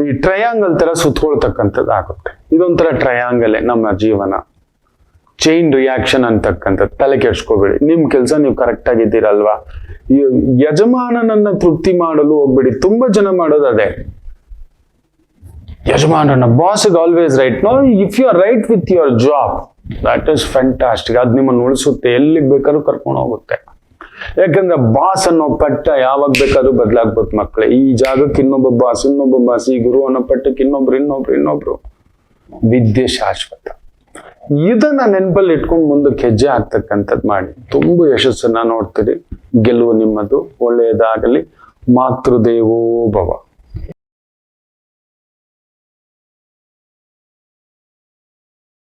ಈ ಟ್ರಯಾಂಗಲ್ ತರ ಸುತ್ಕೊಳ್ತಕ್ಕಂಥದ್ದು ಆಗುತ್ತೆ. ಇದೊಂಥರ ಟ್ರಯಾಂಗಲ್ ನಮ್ಮ ಜೀವನ, ಚೈನ್ ರಿಯಾಕ್ಷನ್ ಅಂತಕ್ಕಂಥದ್ದು. ತಲೆ ಕೆಡ್ಸ್ಕೋಬೇಡಿ, ನಿಮ್ ಕೆಲಸ ನೀವು ಕರೆಕ್ಟ್ ಆಗಿದ್ದೀರಲ್ವಾ. ಯಜಮಾನನನ್ನ ತೃಪ್ತಿ ಮಾಡಲು ಹೋಗ್ಬೇಡಿ, ತುಂಬಾ ಜನ ಮಾಡೋದು ಅದೇ. ಯಜಮಾನರನ್ನ ಬಾಸ್ಗೆ always right. No, if you are right with your job, that is fantastic. ಅದು ನಿಮ್ಮನ್ನು ಉಳಿಸುತ್ತೆ, ಎಲ್ಲಿಗೆ ಬೇಕಾದ್ರೂ ಕರ್ಕೊಂಡು ಹೋಗುತ್ತೆ. ಯಾಕಂದ್ರೆ ಬಾಸ್ ಅನ್ನೋ ಪಟ್ಟ ಯಾವಾಗ ಬೇಕಾದ್ರೂ ಬದಲಾಗ್ಬೋದು ಮಕ್ಕಳೇ. ಈ ಜಾಗಕ್ಕೆ ಇನ್ನೊಬ್ಬ ಬಾಸ್, ಈ ಗುರು ಅನ್ನೋ ಪಟ್ಟಕ್ಕೆ ಇನ್ನೊಬ್ರು. ವಿದ್ಯೆ ಶಾಶ್ವತ. ಇದನ್ನ ನೆನಪಲ್ಲಿ ಇಟ್ಕೊಂಡು ಮುಂದಕ್ಕೆ ಹೆಜ್ಜೆ ಆಗ್ತಕ್ಕಂಥದ್ದು ಮಾಡಿ ತುಂಬಾ ಯಶಸ್ಸನ್ನ ನೋಡ್ತೀರಿ. ಗೆಲುವು ನಿಮ್ಮದು. ಒಳ್ಳೆಯದಾಗಲಿ. ಮಾತೃದೇವೋ ಭವ.